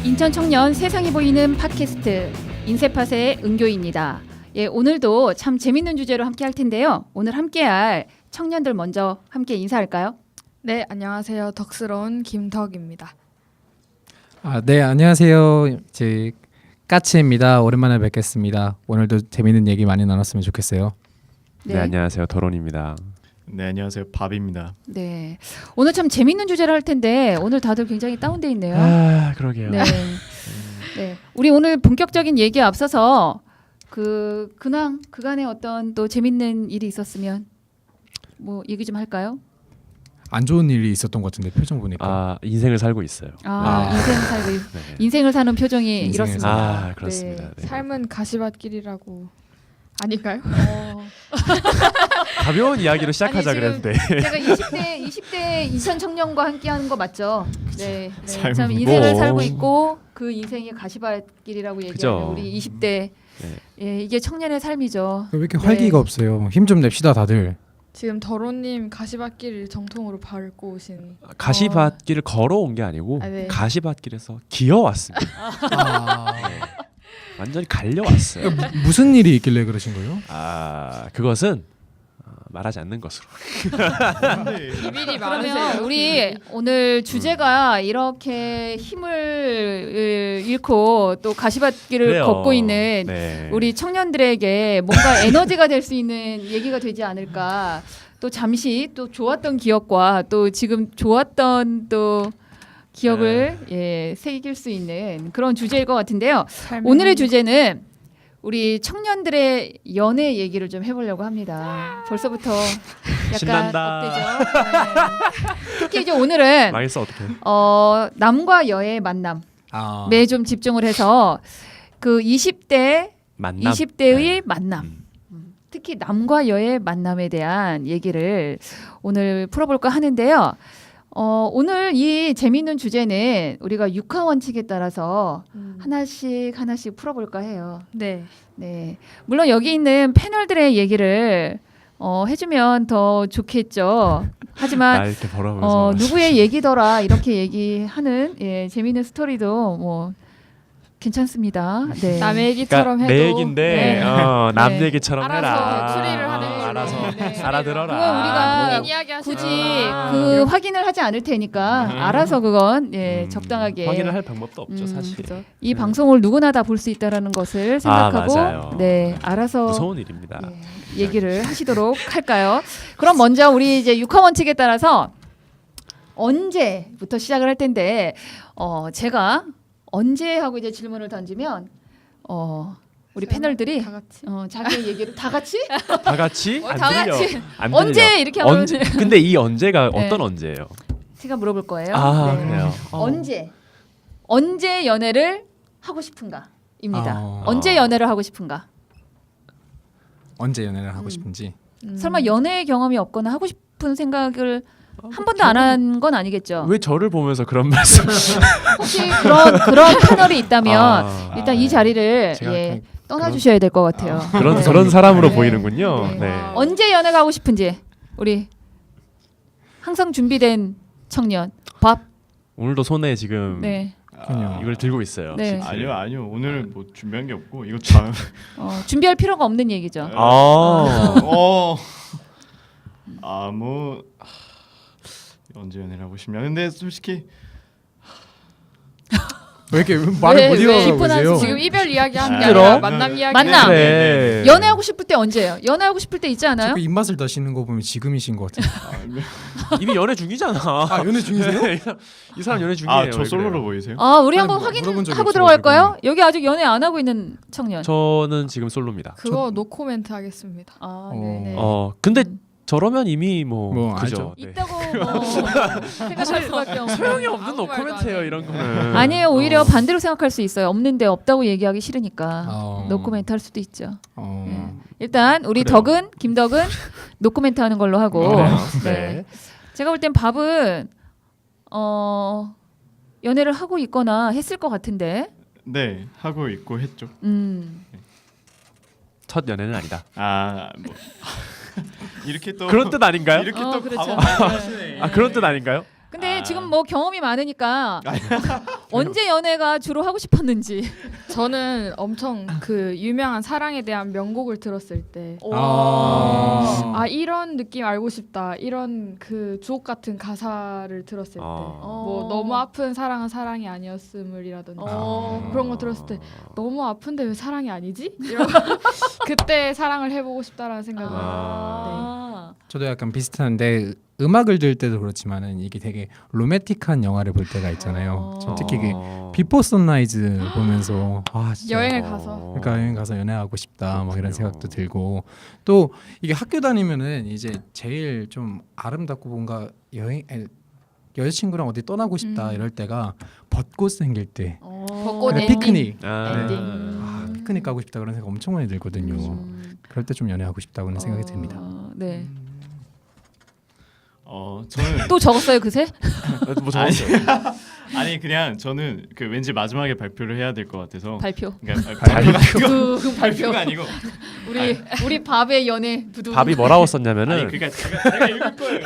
인천 청년 세상이 보이는 팟캐스트 인세팟의 은교입니다. 예, 오늘도 참 재밌는 주제로 함께 할 텐데요. 오늘 함께할 청년들 먼저 함께 인사할까요? 네, 안녕하세요. 덕스러운 김덕입니다. 네, 안녕하세요. 제 까치입니다. 오랜만에 뵙겠습니다. 오늘도 재밌는 얘기 많이 나눴으면 좋겠어요. 네, 안녕하세요. 도론입니다. 네, 안녕하세요. 밥입니다. 네, 오늘 참 재밌는 주제를 할 텐데 오늘 다들 굉장히 다운돼 있네요. 아, 그러게요. 네, 네, 우리 오늘 본격적인 얘기에 앞서서 그 그간의 어떤 또 재밌는 일이 있었으면 뭐 얘기 좀 할까요? 안 좋은 일이 있었던 것 같은데 표정 보니까. 아, 인생을 살고 있어요. 인생을 네. 인생을 사는 표정이 인생을 이렇습니다. 아, 그렇습니다. 네. 네. 삶은 가시밭길이라고 아닌가요? 가벼운 이야기로 시작하자 아니, 지금 그랬는데. 제가 20대 인천 청년과 함께하는 거 맞죠? 네, 네. 참 삶 인생을 뭐. 살고 있고 그 인생이 가시밭길이라고 얘기하는 그죠. 우리 20대. 네. 예, 이게 청년의 삶이죠. 왜 이렇게 네. 활기가 없어요? 힘 좀 냅시다 다들. 지금 더론님 가시밭길을 정통으로 밟고 오신. 가시밭길을 걸어온 게 아니고 네. 가시밭길에서 기어왔습니다. 네. 완전히 갈려왔어요. 무슨 일이 있길래 그러신 거예요? 아, 그것은 말하지 않는 것으로. 비밀이 그러면 많으세요. 우리 오늘 주제가 이렇게 힘을 잃고 또 가시밭길을 그래요. 걷고 있는 네. 우리 청년들에게 뭔가 에너지가 될 수 있는 얘기가 되지 않을까. 또 잠시 또 좋았던 기억과 또 지금 좋았던 또 기억을 예, 새길 수 있는 그런 주제일 것 같은데요. 오늘의 주제는 우리 청년들의 연애 얘기를 좀 해보려고 합니다. 벌써부터 약간 신난다. 업되죠. 네. 특히 이제 오늘은 망했어 어떡해. 남과 여의 만남에 아, 좀 집중을 해서 그 20대, 만남. 20대의 네. 만남, 특히 남과 여의 만남에 대한 얘기를 오늘 풀어볼까 하는데요. 오늘 이 재미있는 주제는 우리가 육하 원칙에 따라서 하나씩 풀어볼까 해요. 네. 네, 물론 여기 있는 패널들의 얘기를 해주면 더 좋겠죠. 하지만 나 이렇게 벌어보면서. 누구의 얘기더라 이렇게 얘기하는 예, 재미있는 스토리도 뭐 괜찮습니다. 네. 남의 얘기처럼 해도 내 얘긴데 네. 남 네. 얘기처럼 알아서 해라. 추리를 하는 걸로. 알아서 네. 알아들어라. 그건 우리가 본인 이야기 하시는 굳이 아. 그 확인을 하지 않을 테니까 알아서 그건 예, 적당하게 확인을 할 방법도 없죠, 사실. 그죠. 이 방송을 누구나 다 볼 수 있다라는 것을 생각하고 맞아요. 네, 알아서 무서운 일입니다. 예, 얘기를 하시도록 할까요? 그럼 먼저 우리 이제 육하 원칙에 따라서 언제부터 시작을 할 텐데 제가 언제 하고 이제 질문을 던지면 우리 패널들이 다 같이. 자기의 얘기를 다 같이 다 같이 안 다 들려. 같이 안 들려. 언제 이렇게 하면 언제? 근데 이 언제가 네. 어떤 언제예요? 제가 물어볼 거예요. 아, 네. 그래요. 언제 연애를 하고 싶은가입니다. 언제 연애를 하고 싶은가? 언제 연애를 하고 싶은지. 설마 연애 경험이 없거나 하고 싶은 생각을 한 번도 안 한 건 아니겠죠? 왜 저를 보면서 그런 말씀? 혹시 그런 패널이 있다면 아, 일단 이 자리를 제가 예, 떠나주셔야 될 것 같아요. 그런 사람으로 네. 보이는군요. 네. 네. 언제 연애가 하고 싶은지 우리 항상 준비된 청년 밥. 오늘도 손에 지금 네. 그냥 이걸 들고 있어요. 네. 아니요. 오늘 뭐 준비한 게 없고 이거 다. 준비할 필요가 없는 얘기죠. 아, 뭐 언제 연애를 하고 싶냐. 근데 솔직히 왜 이렇게 말을 못 왜 이어가고 기쁜 계세요? 한숨 지금 이별 이야기 하는 게 힘들어? 아니라 만남 이야기. 만남. 그래. 연애하고 싶을 때 언제예요? 연애하고 싶을 때 있지 않아요? 자꾸 입맛을 다시는 거 보면 지금이신 것 같아요. 이미 연애 중이잖아. 아, 연애 중이세요? 이 사람 연애 중이에요. 저 왜 솔로로 그래요? 보이세요? 우리 아니, 한번 뭐 물어본 적이 확인하고 없어가지고. 들어갈까요? 여기 아직 연애 안 하고 있는 청년. 저는 지금 솔로입니다. 그거 노 코멘트 하겠습니다. 네네. 근데 저러면 이미 뭐 알죠. 그죠. 네. 있다고 뭐 생각할 수밖에 없는. 소용이 없는 아무 말도 노코멘트예요 안 해. 이런 거는. 아니에요. 오히려 반대로 생각할 수 있어요. 없는데 없다고 얘기하기 싫으니까 어. 노코멘트 할 수도 있죠. 어. 일단 우리 그래요. 김덕은 노코멘트 하는 걸로 하고. 그래요? 네. 네. 제가 볼 땐 밥은 연애를 하고 있거나 했을 것 같은데. 네, 하고 있고 했죠. 첫 연애는 아니다. 뭐 이렇게 또 그런 뜻 아닌가요? 이렇게 또 그렇죠. 과거 하시네. 아 그런 뜻 아닌가요? 근데 근데 지금 뭐 경험이 많으니까 언제 연애가 주로 하고 싶었는지. 저는 엄청 그 유명한 사랑에 대한 명곡을 들었을 때 아. 이런 느낌 알고 싶다. 이런 그 주옥 같은 가사를 들었을 때 뭐 너무 아픈 사랑은 사랑이 아니었음을이라든지 그런 거 들었을 때 너무 아픈데 왜 사랑이 아니지? 이런 그때 사랑을 해보고 싶다라는 생각을 저도 약간 비슷한데 음악을 들을 때도 그렇지만은 이게 되게 로맨틱한 영화를 볼 때가 있잖아요. 전 특히 그 비포 선라이즈 보면서 진짜 여행을 가서 그러니까 여행 가서 연애하고 싶다 막 이런 생각도 들고 또 이게 학교 다니면은 이제 제일 좀 아름답고 뭔가 여자친구랑 어디 떠나고 싶다 이럴 때가 벚꽃 생길 때 벚꽃 그래, 엔딩. 피크닉 엔딩. 피크닉 가고 싶다 그런 생각 엄청 많이 들거든요. 그럴 때 좀 연애하고 싶다고는 생각이 듭니다. 네. 저는 또 적었어요 그새? 뭐 적었어요. 아니 그냥 저는 그 왠지 마지막에 발표를 해야 될 것 같아서 발표. 그러니까 발표가 아니고 발표. 발표가 아니고 우리 밥의 연애 두두. 밥이 뭐라고 썼냐면은 아니 그러니까 제가 읽을 거예요.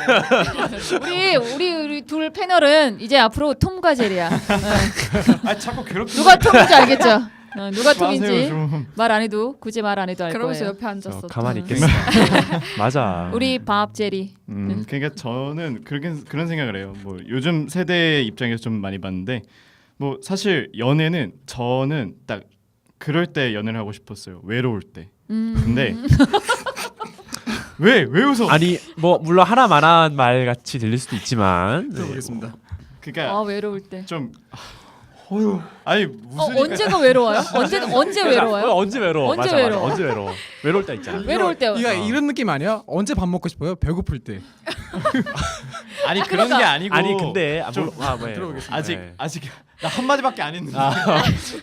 우리 둘 패널은 이제 앞으로 톰과 제리야. 아 자꾸 괴롭히지 누가 톰인지 알겠죠? 누가 마세요, 톰인지 좀. 말 안 해도 굳이 말 안 해도 알 그러면서 거예요. 옆에 앉았어. 가만히 있겠어. 맞아. 우리 밥 제리. 그러니까 저는 그런 생각을 해요. 뭐 요즘 세대 입장에서 좀 많이 봤는데 뭐 사실 연애는 저는 딱 그럴 때 연애를 하고 싶었어요. 외로울 때. 근데 왜 웃어? 아니 뭐 물론 하나만한 말 같이 들릴 수도 있지만 들어보겠습니다. 그러니까 외로울 때. 좀 아니 무슨 언제가 외로워요? 언제 외로워요? 언제 외로워? 언제 맞아, 외로워? 맞아. 언제 외로워? 외로울 때 있잖아. 외로울 때. 이거 이런 느낌 아니야? 언제 밥 먹고 싶어요? 배고플 때. 아니 그런 게 아니고 아니 근데 좀 뭐 들어보겠습니다. 아직 나 한마디밖에 안 했는데 역시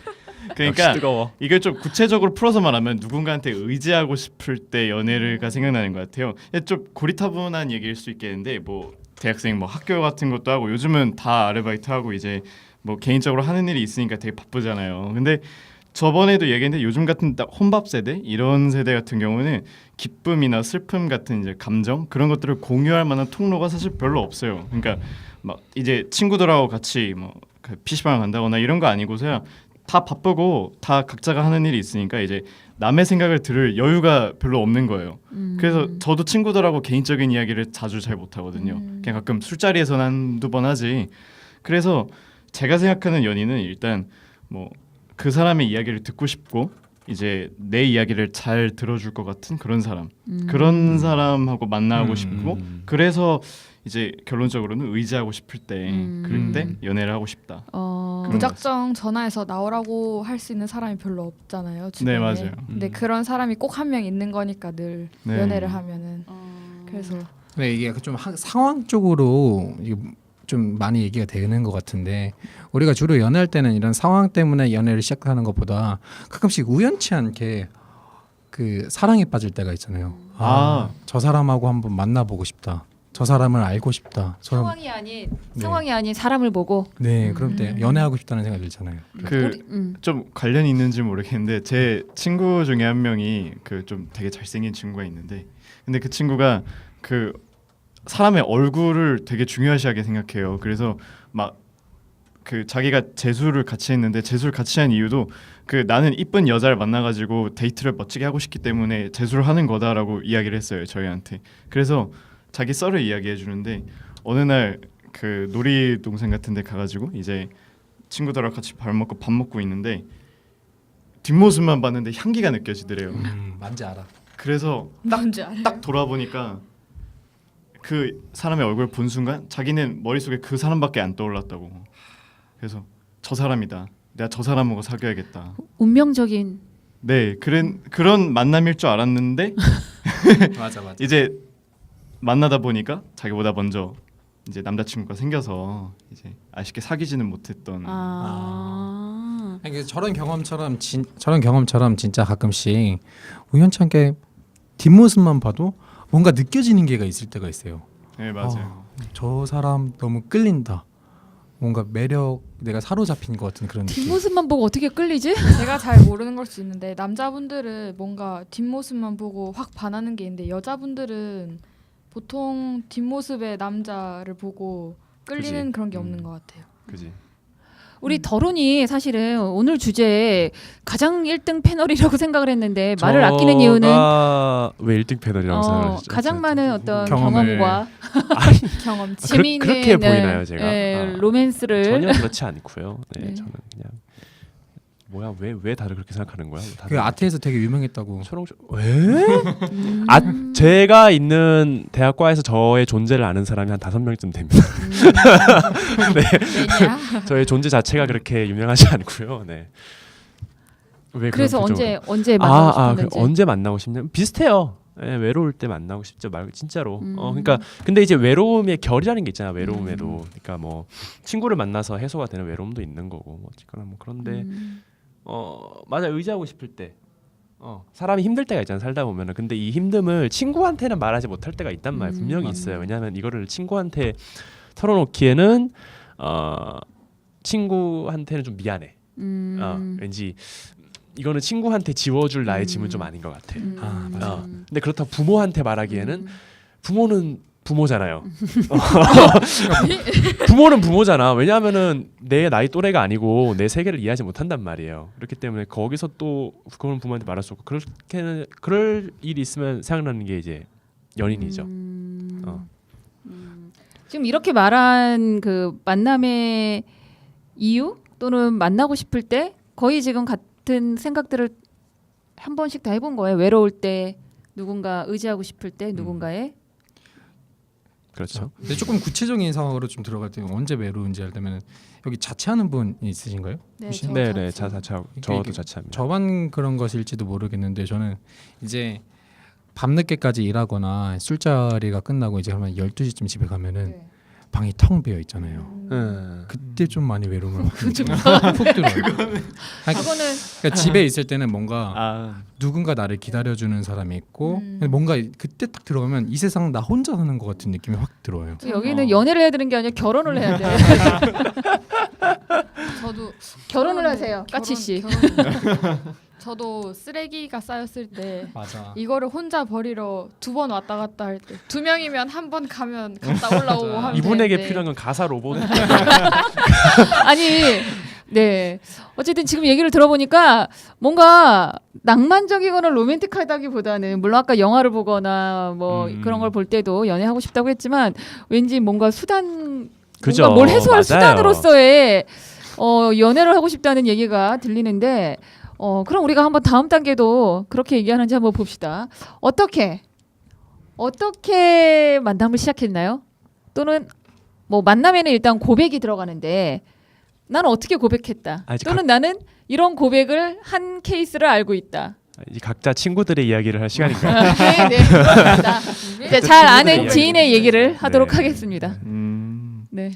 그러니까 뜨거워. 이걸 좀 구체적으로 풀어서 말하면 누군가한테 의지하고 싶을 때 연애가 생각나는 것 같아요. 좀 고리타분한 얘기일 수 있겠는데 뭐 대학생 뭐 학교 같은 것도 하고 요즘은 다 아르바이트 하고 이제 뭐 개인적으로 하는 일이 있으니까 되게 바쁘잖아요. 근데 저번에도 얘기했는데 요즘 같은 딱 혼밥 세대 이런 세대 같은 경우는 기쁨이나 슬픔 같은 이제 감정 그런 것들을 공유할 만한 통로가 사실 별로 없어요. 그러니까 막 이제 친구들하고 같이 뭐 그 PC방을 간다거나 이런 거 아니고서야 다 바쁘고 다 각자가 하는 일이 있으니까 이제 남의 생각을 들을 여유가 별로 없는 거예요. 그래서 저도 친구들하고 개인적인 이야기를 자주 잘 못하거든요. 그냥 가끔 술자리에서 한두 번 하지. 그래서 제가 생각하는 연인은 일단 뭐 그 사람의 이야기를 듣고 싶고 이제 내 이야기를 잘 들어줄 것 같은 그런 사람 그런 사람하고 만나고 싶고 그래서 이제 결론적으로는 의지하고 싶을 때 그럴 때 연애를 하고 싶다. 그런 무작정 전화해서 나오라고 할 수 있는 사람이 별로 없잖아요. 주변에. 네 맞아요. 근데 그런 사람이 꼭 한 명 있는 거니까 늘 네. 연애를 하면은 그래서 네, 이게 좀 상황 쪽으로 좀 많이 얘기가 되는 것 같은데 우리가 주로 연애할 때는 이런 상황 때문에 연애를 시작하는 것보다 가끔씩 우연치 않게 그 사랑에 빠질 때가 있잖아요. 저 사람하고 한번 만나보고 싶다. 저 사람을 알고 싶다. 상황이 아닌 사람을 보고. 네, 그럴 때 연애하고 싶다는 생각이 들잖아요. 그 좀 관련이 있는지 모르겠는데 제 친구 중에 한 명이 그 좀 되게 잘생긴 친구가 있는데 근데 그 친구가 그 사람의 얼굴을 되게 중요시하게 생각해요. 그래서 막 그 자기가 재수를 같이 했는데 재수를 같이 한 이유도 그 나는 이쁜 여자를 만나가지고 데이트를 멋지게 하고 싶기 때문에 재수를 하는 거다라고 이야기를 했어요 저희한테. 그래서 자기 썰을 이야기해 주는데 어느 날 그 놀이동산 같은데 가가지고 이제 친구들하고 같이 밥 먹고 있는데 뒷모습만 봤는데 향기가 느껴지더래요. 뭔지 알아. 그래서 뭔지 알아요? 딱 돌아보니까 그 사람의 얼굴 본 순간 자기는 머릿속에 그 사람밖에 안 떠올랐다고. 그래서 저 사람이다. 내가 저 사람하고 사귀어야겠다. 운명적인. 네, 그런 만남일 줄 알았는데 맞아. 이제 만나다 보니까 자기보다 먼저 이제 남자친구가 생겨서 이제 아쉽게 사귀지는 못했던. 그러니까 저런 경험처럼 진짜 가끔씩 우연치 않게 뒷모습만 봐도 뭔가 느껴지는 게가 있을 때가 있어요. 네, 맞아요. 저 사람 너무 끌린다. 뭔가 매력 내가 사로잡힌 것 같은 그런 느낌. 뒷모습만 보고 어떻게 끌리지? 제가 잘 모르는 걸 수 있는데 남자분들은 뭔가 뒷모습만 보고 확 반하는 게 있는데 여자분들은 보통 뒷모습의 남자를 보고 끌리는 그지. 그런 게 없는 것 같아요. 그지. 우리 더론이 사실은 오늘 주제 가장 1등 패널이라고 생각을 했는데 말을 아끼는 이유는 저가 왜 1등 패널이라고 생각하셨죠? 가장 많은 어떤 경험을. 경험과 경험치. 재미있는 그렇게 보이나요, 제가? 로맨스를 전혀 그렇지 않고요. 네, 네. 저는 그냥 뭐야 왜 다들 그렇게 생각하는 거야? 다들 그 아트에서 되게 유명했다고. 왜? 음. 제가 있는 대학과에서 저의 존재를 아는 사람이 한 5명쯤 됩니다. 매니아. 저의 존재 자체가 그렇게 유명하지 않고요. 네. 왜 그래서 그런 표정을- 언제 만나고 그 싶은지 언제 만나고 싶냐? 비슷해요. 예, 외로울 때 만나고 싶죠. 말 진짜로. 음. 그러니까 근데 이제 외로움의 결이라는 게 있잖아. 외로움에도. 그러니까 뭐 친구를 만나서 해소가 되는 외로움도 있는 거고. 뭐 어쨌거나 뭐 그런데 맞아. 의지하고 싶을 때. 사람이 힘들 때가 있잖아. 살다 보면은. 근데 이 힘듦을 친구한테는 말하지 못할 때가 있단 말이야. 분명히 맞아요. 있어요. 왜냐하면 이거를 친구한테 털어놓기에는 친구한테는 좀 미안해. 왠지 이거는 친구한테 지워줄 나의 짐은 좀 아닌 것 같아. 맞아. 근데 그렇다고 부모한테 말하기에는 부모는 부모잖아요. 부모는 부모잖아. 왜냐하면은 내 나이 또래가 아니고 내 세계를 이해하지 못한단 말이에요. 그렇기 때문에 거기서 또 그거는 부모한테 말할 수 없고 그렇게는 그럴 일이 있으면 생각나는 게 이제 연인이죠. 지금 이렇게 말한 그 만남의 이유 또는 만나고 싶을 때 거의 지금 같은 생각들을 한 번씩 다 해본 거예요. 외로울 때 누군가 의지하고 싶을 때 누군가의 그렇죠. 근데 조금 구체적인 상황으로 좀 들어갈 때 언제 외로운지 알 때면 여기 자취하는 분 있으신가요? 네, 혹시? 저 네네 자취. 자차하고 그러니까 저도 이게 자취합니다. 저만 그런 것일지도 모르겠는데 저는 이제 밤늦게까지 일하거나 술자리가 끝나고 이제 한 12시쯤 집에 가면은 네. 방이 텅 비어 있잖아요. 음. 그때 좀 많이 외로움을 훅 들어요. 그거는 그러니까 집에 있을 때는 뭔가 아 누군가 나를 기다려주는 사람이 있고 근데 뭔가 그때 딱 들어가면 이 세상 나 혼자 사는 것 같은 느낌이 확 들어요. 여기는 연애를 해야 되는 게 아니라 결혼을 해야 돼. 저도 결혼을 결혼은- 하세요, 까치 씨. 저도 쓰레기가 쌓였을 때 맞아. 이거를 혼자 버리러 2번 왔다 갔다 할 때 2명이면 한 번 가면 갔다 올라오고 하면 이분에게 되는데 필요한 건 가사 로봇. 아니, 네. 어쨌든 지금 얘기를 들어보니까 뭔가 낭만적이거나 로맨틱하다기보다는 물론 아까 영화를 보거나 뭐 그런 걸 볼 때도 연애하고 싶다고 했지만 왠지 뭔가 수단 그죠. 뭔가 뭘 해소할 맞아요. 수단으로서의 연애를 하고 싶다는 얘기가 들리는데 그럼 우리가 한번 다음 단계도 그렇게 얘기하는지 한번 봅시다. 어떻게 만남을 시작했나요? 또는 뭐 만남에는 일단 고백이 들어가는데 나는 어떻게 고백했다. 아, 이제 또는 나는 이런 고백을 한 케이스를 알고 있다. 이제 각자 친구들의 이야기를 할 시간인가요? 네, 네. 그렇습니다. 이제 잘 아는 친구들의 지인의 이야기. 얘기를 하도록 네. 하겠습니다. 네.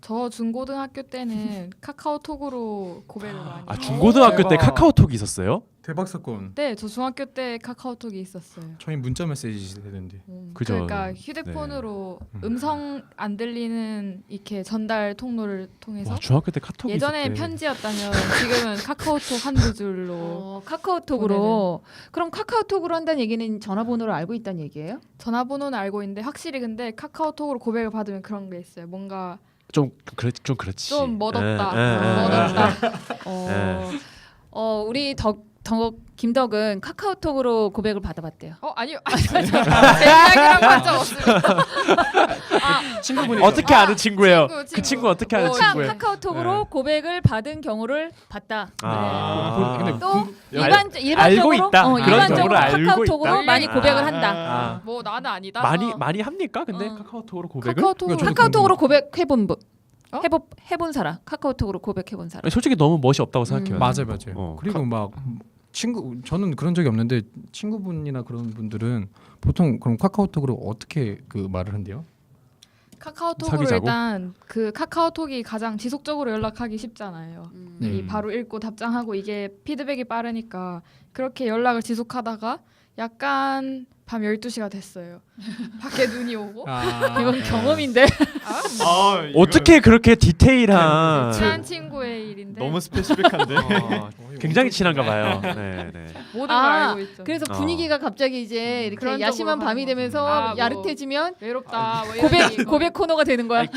저 중고등학교 때는 카카오톡으로 고백을 많이 아 중고등학교 때 대박. 카카오톡이 있었어요? 대박 사건. 네, 저 중학교 때 카카오톡이 있었어요. 저희 문자 메시지 시대인데. 그죠. 그러니까 휴대폰으로 음성 안 들리는 이렇게 전달 통로를 통해서 와 중학교 때 카톡이 예전에 있었대. 편지였다면 지금은 카카오톡 한두 줄로 카카오톡으로 그럼 카카오톡으로 한다는 얘기는 전화번호를 알고 있다는 얘기예요? 전화번호는 알고 있는데 확실히 근데 카카오톡으로 고백을 받으면 그런 게 있어요. 뭔가 좀 그렇지. 좀 멋없다. 멋없다. 우리 김덕은 카카오톡으로 고백을 받아봤대요. 아니요. 제 이야기랑 관점 없습니다. 친구분이 어떻게 아는 친구예요? 친구. 그 친구 어떻게 아는 뭐, 친구예요? 카카오톡으로 고백을 받은 경우를 봤다. 근데 또 알고 일반적으로 있다. 그런 일반적으로 경우를 알고 카카오톡으로 있다. 많이 고백을 한다. 아. 뭐 나는 아니다. 많이 합니까? 근데 카카오톡으로 고백을? 카카오톡으로 저도 카카오톡으로 고백해본 분, 어? 해본 사람, 카카오톡으로 고백해본 사람. 아니, 솔직히 너무 멋이 없다고 생각해요. 맞아요. 그리고 막 저는 그런 적이 없는데 친구분이나 그런 분들은 보통 그럼 카카오톡으로 어떻게 그 말을 한대요? 카카오톡으로 사귀자고? 일단 그 카카오톡이 가장 지속적으로 연락하기 쉽잖아요. 이 바로 읽고 답장하고 이게 피드백이 빠르니까 그렇게 연락을 지속하다가 약간 밤 12시가 됐어요. 밖에 눈이 오고 이건 경험인데. 어떻게 그렇게 디테일한 친한 친구의 일인데 너무 스페시픽한데. 굉장히 친한가 봐요. 네, 네. 모든 걸 아, 알고 있죠. 그래서 어. 분위기가 갑자기 이제 이렇게 그런 야심한 쪽으로 밤이 가는 되면서 거죠. 아, 뭐. 야릇해지면 외롭다. 뭐 이런 얘기. 고백 코너가 되는 거야. 아니,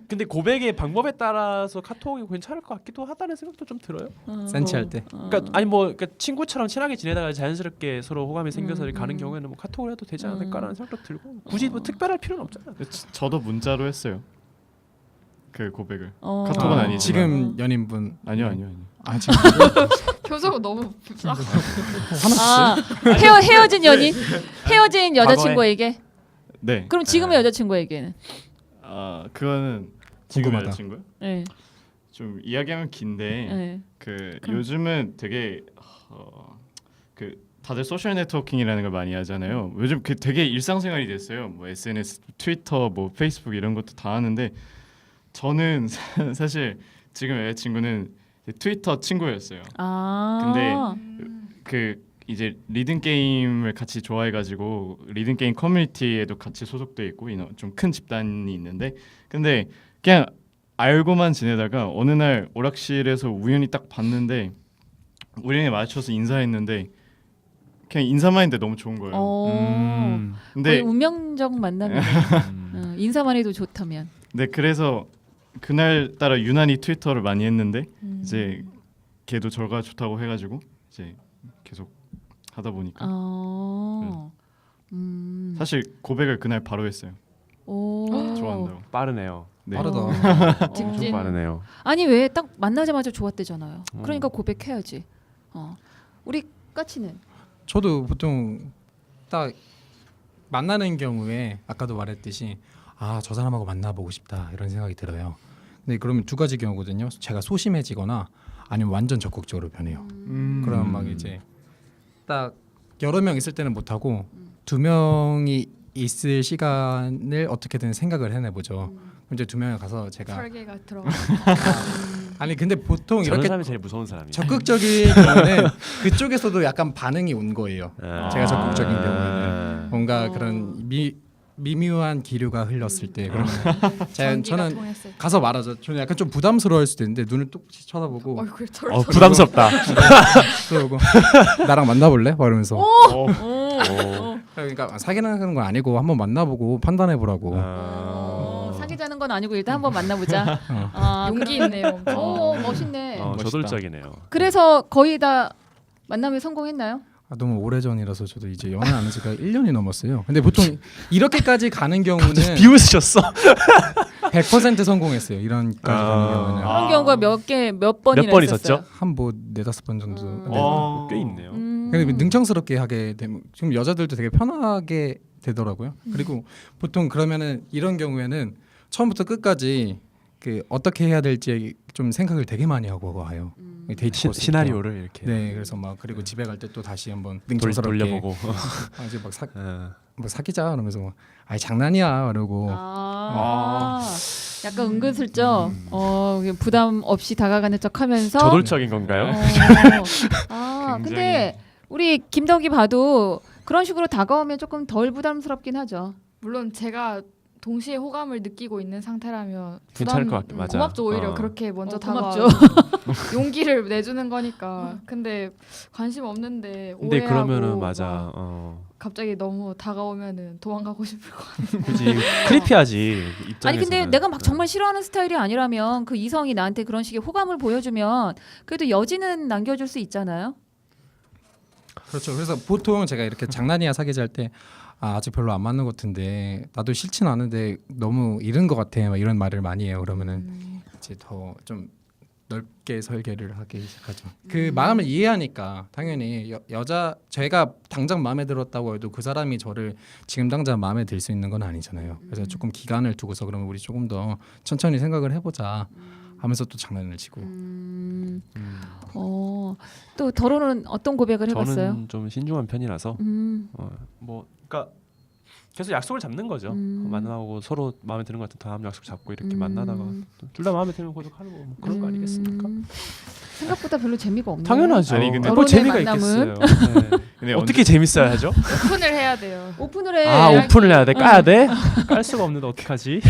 근데 고백의 방법에 따라서 카톡이 괜찮을 것 같기도 하다는 생각도 좀 들어요. 센치할 때. 그러니까 아니 뭐 그러니까 친구처럼 친하게 지내다가 자연스럽게 서로 호감이 생겨서 가는 음. 경우에는 뭐 카톡을 해도 되지 않을까라는 생각도 들고 굳이 뭐 특별할 필요는 없잖아요. 저도 문자로 했어요. 그 고백을. 어. 카톡은 아니지만. 지금 연인분 아니요. 아 지금 표정은 너무 싹. 아, 헤어진 연인, 헤어진 여자친구에게. 네. 그럼 지금의 여자친구에게는. 아 그거는 지금 궁금하다. 여자친구요? 네. 좀 이야기하면 긴데 네. 그 그럼- 요즘은 되게 그 다들 소셜 네트워킹이라는 걸 많이 하잖아요. 요즘 그 되게 일상생활이 됐어요. 뭐 SNS, 트위터, 뭐 페이스북 이런 것도 다 하는데 저는 사실 지금 여자친구는 트위터 친구였어요. 아. 근데 그 이제 리듬 게임을 같이 좋아해가지고 리듬 게임 커뮤니티에도 같이 소속돼 있고 좀 큰 집단이 있는데 근데 그냥 알고만 지내다가 어느 날 오락실에서 우연히 딱 봤는데 우연히 마주쳐서 인사했는데 그냥 인사만 했는데 너무 좋은 거예요. 거의 근데 운명적 만남이네. 인사만 해도 좋다면. 네 그래서 그날 따라 유난히 트위터를 많이 했는데 이제 걔도 저가 좋다고 해가지고 이제 계속 하다 보니까 사실 고백을 그날 바로 했어요. 오. 좋아한다고. 빠르네요. 네. 빠르다. 엄청 직진. 빠르네요. 아니 왜 딱 만나자마자 좋았대잖아요. 그러니까 고백해야지. 우리 까치는 저도 보통 딱 만나는 경우에 아까도 말했듯이 아 저 사람하고 만나보고 싶다 이런 생각이 들어요. 근데 그러면 두 가지 경우거든요. 제가 소심해지거나 아니면 완전 적극적으로 변해요. 그럼 막 이제 딱 여러 명 있을 때는 못 하고 두 명이 있을 시간을 어떻게든 생각을 해내보죠. 그럼 이제 두 명이 가서 제가 설계가 들어가. 아니 근데 보통 저런 이렇게 사람이 제일 무서운 사람이에요. 적극적인 경우는 그쪽에서도 약간 반응이 온 거예요. 아. 제가 적극적인 아. 경우에는 뭔가 그런 미묘한 기류가 흘렀을 때 그러면 저는 통했을 때. 가서 말하죠. 저는 약간 좀 부담스러울 수도 있는데 눈을 똑같이 쳐다보고 얼굴 저를 부담스럽다. 그러고 나랑 만나볼래? 막 이러면서 오. 그러니까 사귀는 건 아니고 한번 만나보고 판단해보라고. 사귀자는 건 아니고 일단 한번 만나보자. 용기 있네요. 오 멋있네. 멋있다. 저돌적이네요. 그래서 거의 다 만남에 성공했나요? 너무 오래전이라서 저도 이제 연애하는 지가 1년이 넘었어요. 근데 보통 이렇게까지 가는 경우는 비웃으셨어? 100% 성공했어요. 이런까지 가는 경우는 그런 경우가 몇 번이나 몇 번 있었어요? 있었죠? 한 뭐 4-5번 정도. 근데 꽤 있네요. 근데 능청스럽게 하게 되면 지금 여자들도 되게 편하게 되더라고요. 그리고 보통 그러면은 이런 경우에는 처음부터 끝까지 그 어떻게 해야 될지 좀 생각을 되게 많이 하고 와요. 데이트 코스부터. 시나리오를 이렇게 네, 그래서 막 그리고 집에 갈 때 또 다시 한번 능청스럽게 돌려보고. 이제 막 뭐 사귀자 그러면서 막 아이 장난이야 그러고 약간 은근슬쩍 부담 없이 다가가는 척하면서 저돌적인 건가요? 근데 우리 김덕이 봐도 그런 식으로 다가오면 조금 덜 부담스럽긴 하죠. 물론 제가 동시에 호감을 느끼고 있는 상태라면 괜찮을 부담- 것 같아. 맞아. 고맙죠. 오히려 어. 그렇게 먼저 고맙죠. 다가와서 용기를 내주는 거니까. 근데 관심 없는데 근데 오해하고 그러면은 막 맞아. 갑자기 너무 다가오면은 도망가고 싶을 것 같아요. 그지 크리피하지. 입장에서는. 아니 근데 내가 막 정말 싫어하는 스타일이 아니라면 그 이성이 나한테 그런 식의 호감을 보여주면 그래도 여지는 남겨줄 수 있잖아요. 그렇죠. 그래서 보통 제가 이렇게 장난이야 사귀자 할 때 아직 별로 안 맞는 것 같은데 나도 싫진 않은데 너무 이른 것 같아 막 이런 말을 많이 해요. 그러면은 이제 더 좀 넓게 설계를 하기 시작하죠. 그 마음을 이해하니까 당연히 여자 제가 당장 마음에 들었다고 해도 그 사람이 저를 지금 당장 마음에 들 수 있는 건 아니잖아요. 그래서 조금 기간을 두고서 그러면 우리 조금 더 천천히 생각을 해보자 하면서 또 장난을 치고. 또 더로는 어떤 고백을 해봤어요? 저는 좀 신중한 편이라서 뭐 그러니까 계속 약속을 잡는 거죠. 만나고 서로 마음에 드는 것 같은 다음 약속 잡고 이렇게 만나다가 둘 다 마음에 들면 고백하는 거 뭐 그런 거 아니겠습니까? 생각보다 별로 재미가 없네요. 당연하죠. 아니, 근데 뭐 결혼의 재미가 만남은? 있겠어요. 네. 근데 어떻게 재밌어야 하죠? 오픈을 해야 돼요. 오픈을 해. 아 오픈을 해야 돼? 까야 돼? 깔 수가 없는데 어떡하지?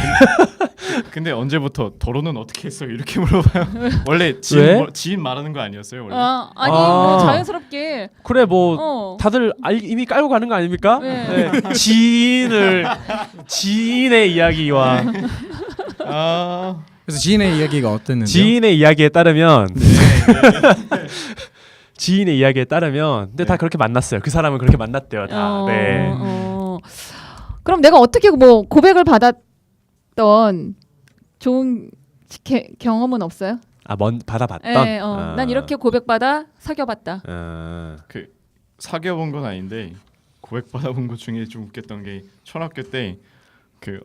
근데 언제부터 결혼은 어떻게 했어? 이렇게 물어봐요. 원래 왜? 지인 말하는 거 아니었어요 원래? 아니 아. 뭐 자연스럽게. 그래 뭐 다들 이미 깔고 가는 거 아닙니까? 네. 네. 지인의 이야기와 아 그래서 지인의 이야기가 어땠는데요? 지인의 이야기에 따르면 지인의 이야기에 따르면 근데 다 그렇게 만났어요. 그 사람은 그렇게 만났대요. 다. 네. 그럼 내가 어떻게 뭐 고백을 받았던 좋은 경험은 없어요? 받아봤던. 네, 난 이렇게 고백받아 사귀어봤다. 그 사귀어본 건 아닌데 고백 받아본 것 중에 좀 웃겼던 게 초등학교 때 그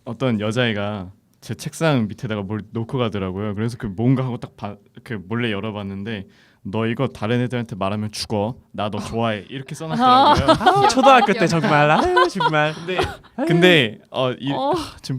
어떤 여자애가 제 책상 밑에다가 뭘 놓고 가더라고요. 그래서 그 뭔가 하고 딱 그 몰래 열어봤는데 너 이거 다른 애들한테 말하면 죽어. 나 너 좋아해. 이렇게 써놨더라고요. 초등학교 때 정말 정말. 근데 지금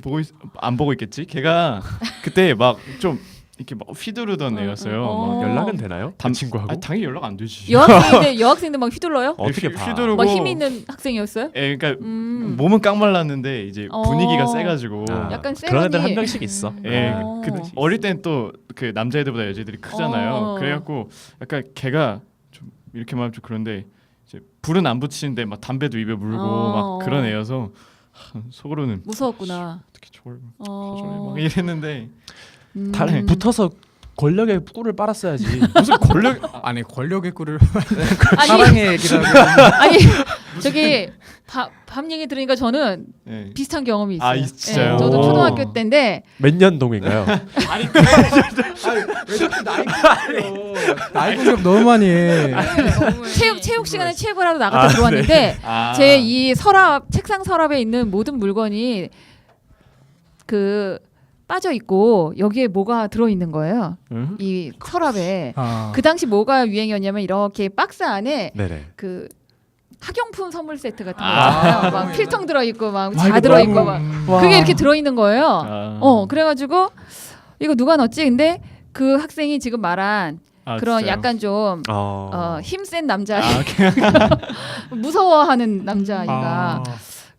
안 보고 있겠지? 걔가 그때 막 좀 이렇게 막 휘두르던 애였어요. 막 연락은 되나요? 그 친구하고? 당연히 연락 안 되지. 여학생들 막 휘둘러요? 어떻게 봐? 휘두르고 막 힘 있는 학생이었어요? 예, 그러니까 몸은 깡말랐는데 이제 분위기가 세가지고 약간 그런 애들 세련이- 한 명씩 있어. 예, 어. 어릴 땐 또 그 남자애들보다 여자애들이 크잖아요. 그래갖고 약간 걔가 좀 이렇게 말하면 좀 그런데 이제 불은 안 붙이는데 막 담배도 입에 물고 막 그런 애여서 속으로는 무서웠구나. 어떻게 저걸 어. 막 이랬는데 다른 붙어서 권력의 꿀을 빨았어야지. 무슨 권력 아니 권력의 꿀을 아니 사랑의 얘기라고. 아니 저기 밤 얘기 들으니까 저는 예. 비슷한 경험이 있어요. 아, 진짜요? 저도 오. 초등학교 때인데 몇 년 동인가요? 나이 공격 너무 많이 해. 체육 시간에 체육을 하러 나갔다 들어왔는데 아. 제 이 책상 서랍에 있는 모든 물건이 그 빠져 있고 여기에 뭐가 들어 있는 거예요. 응? 이 서랍에. 아. 그 당시 뭐가 유행이었냐면 이렇게 박스 안에 네네. 그 학용품 선물 세트 같은 거 아. 있잖아요. 막 필통 들어 있고 막 와, 이거 자 들어 있고 너무- 막 그게 이렇게 들어 있는 거예요. 아. 그래가지고 이거 누가 넣었지? 근데 그 학생이 지금 말한 아, 그런 진짜요? 약간 좀 힘센 남자, 무서워하는 남자아이가.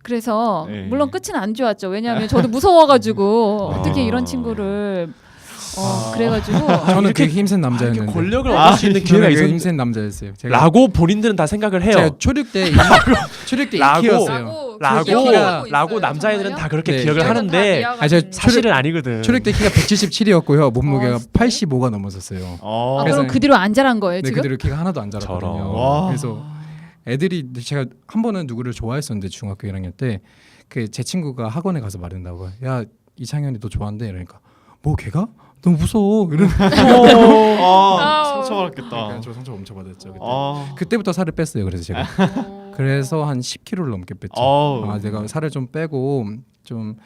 그래서 네. 물론 끝은 안 좋았죠. 왜냐하면 저도 무서워가지고 아. 어떻게 이런 친구를 그래가지고 저는 되게 힘센 남자였는데. 권력을 얻을 수 있는 기회가 저는 되게 있었는데 힘센 남자였어요. 제가 라고 본인들은 다 생각을 해요. 제가 초륙 때 라고. 키였어요. 라고 남자애들은 다 그렇게 네. 기억을 하는데 사실은 아니거든. 초륙 때 키가 177이었고요. 몸무게가 진짜? 85가 넘었었어요. 그래서 그럼 그 뒤로 안 자란 거예요 네, 지금? 그대로 키가 하나도 안 자랐거든요. 저런. 와. 그래서 애들이 제가 한 번은 누구를 좋아했었는데 중학교 1학년 때 그 제 친구가 학원에 가서 말한다고 야 이창현이 너 좋아한대 이러니까 뭐 걔가 너무 무서워 이러는 상처받았겠다. 그러니까 저 상처 엄청 받았죠. 그때. 아. 그때부터 살을 뺐어요. 그래서 제가 그래서 한 10kg를 넘게 뺐죠. 아우. 내가 살을 좀 빼고 좀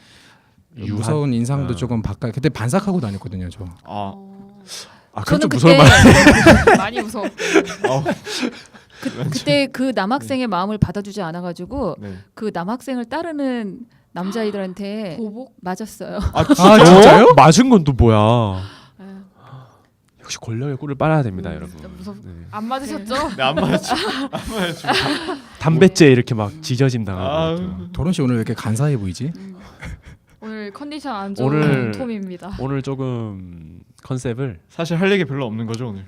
유한- 무서운 인상도 어. 조금 바꿔. 그때 반삭하고 다녔거든요, 저. 아. 그럼 좀 저는 무서울 만. 많이 무서워. 그때 그 남학생의 마음을 받아주지 않아가지고 네. 그 남학생을 따르는 남자애들한테 보복? 맞았어요. 아, 진짜요? 맞은 건 또 뭐야? 역시 권력의 꿀을 빨아야 됩니다, 여러분. 진짜 무섭. 네. 안 맞으셨죠? 네, 안 맞았죠. 안 맞았죠. 담배째 이렇게 막 지저짐 아유. 당하고. 도론 씨 오늘 왜 이렇게 간사해 보이지? 오늘 컨디션 안 좋은 오늘- 톰입니다. 오늘 조금 컨셉을 사실 할 얘기 별로 없는 거죠 오늘.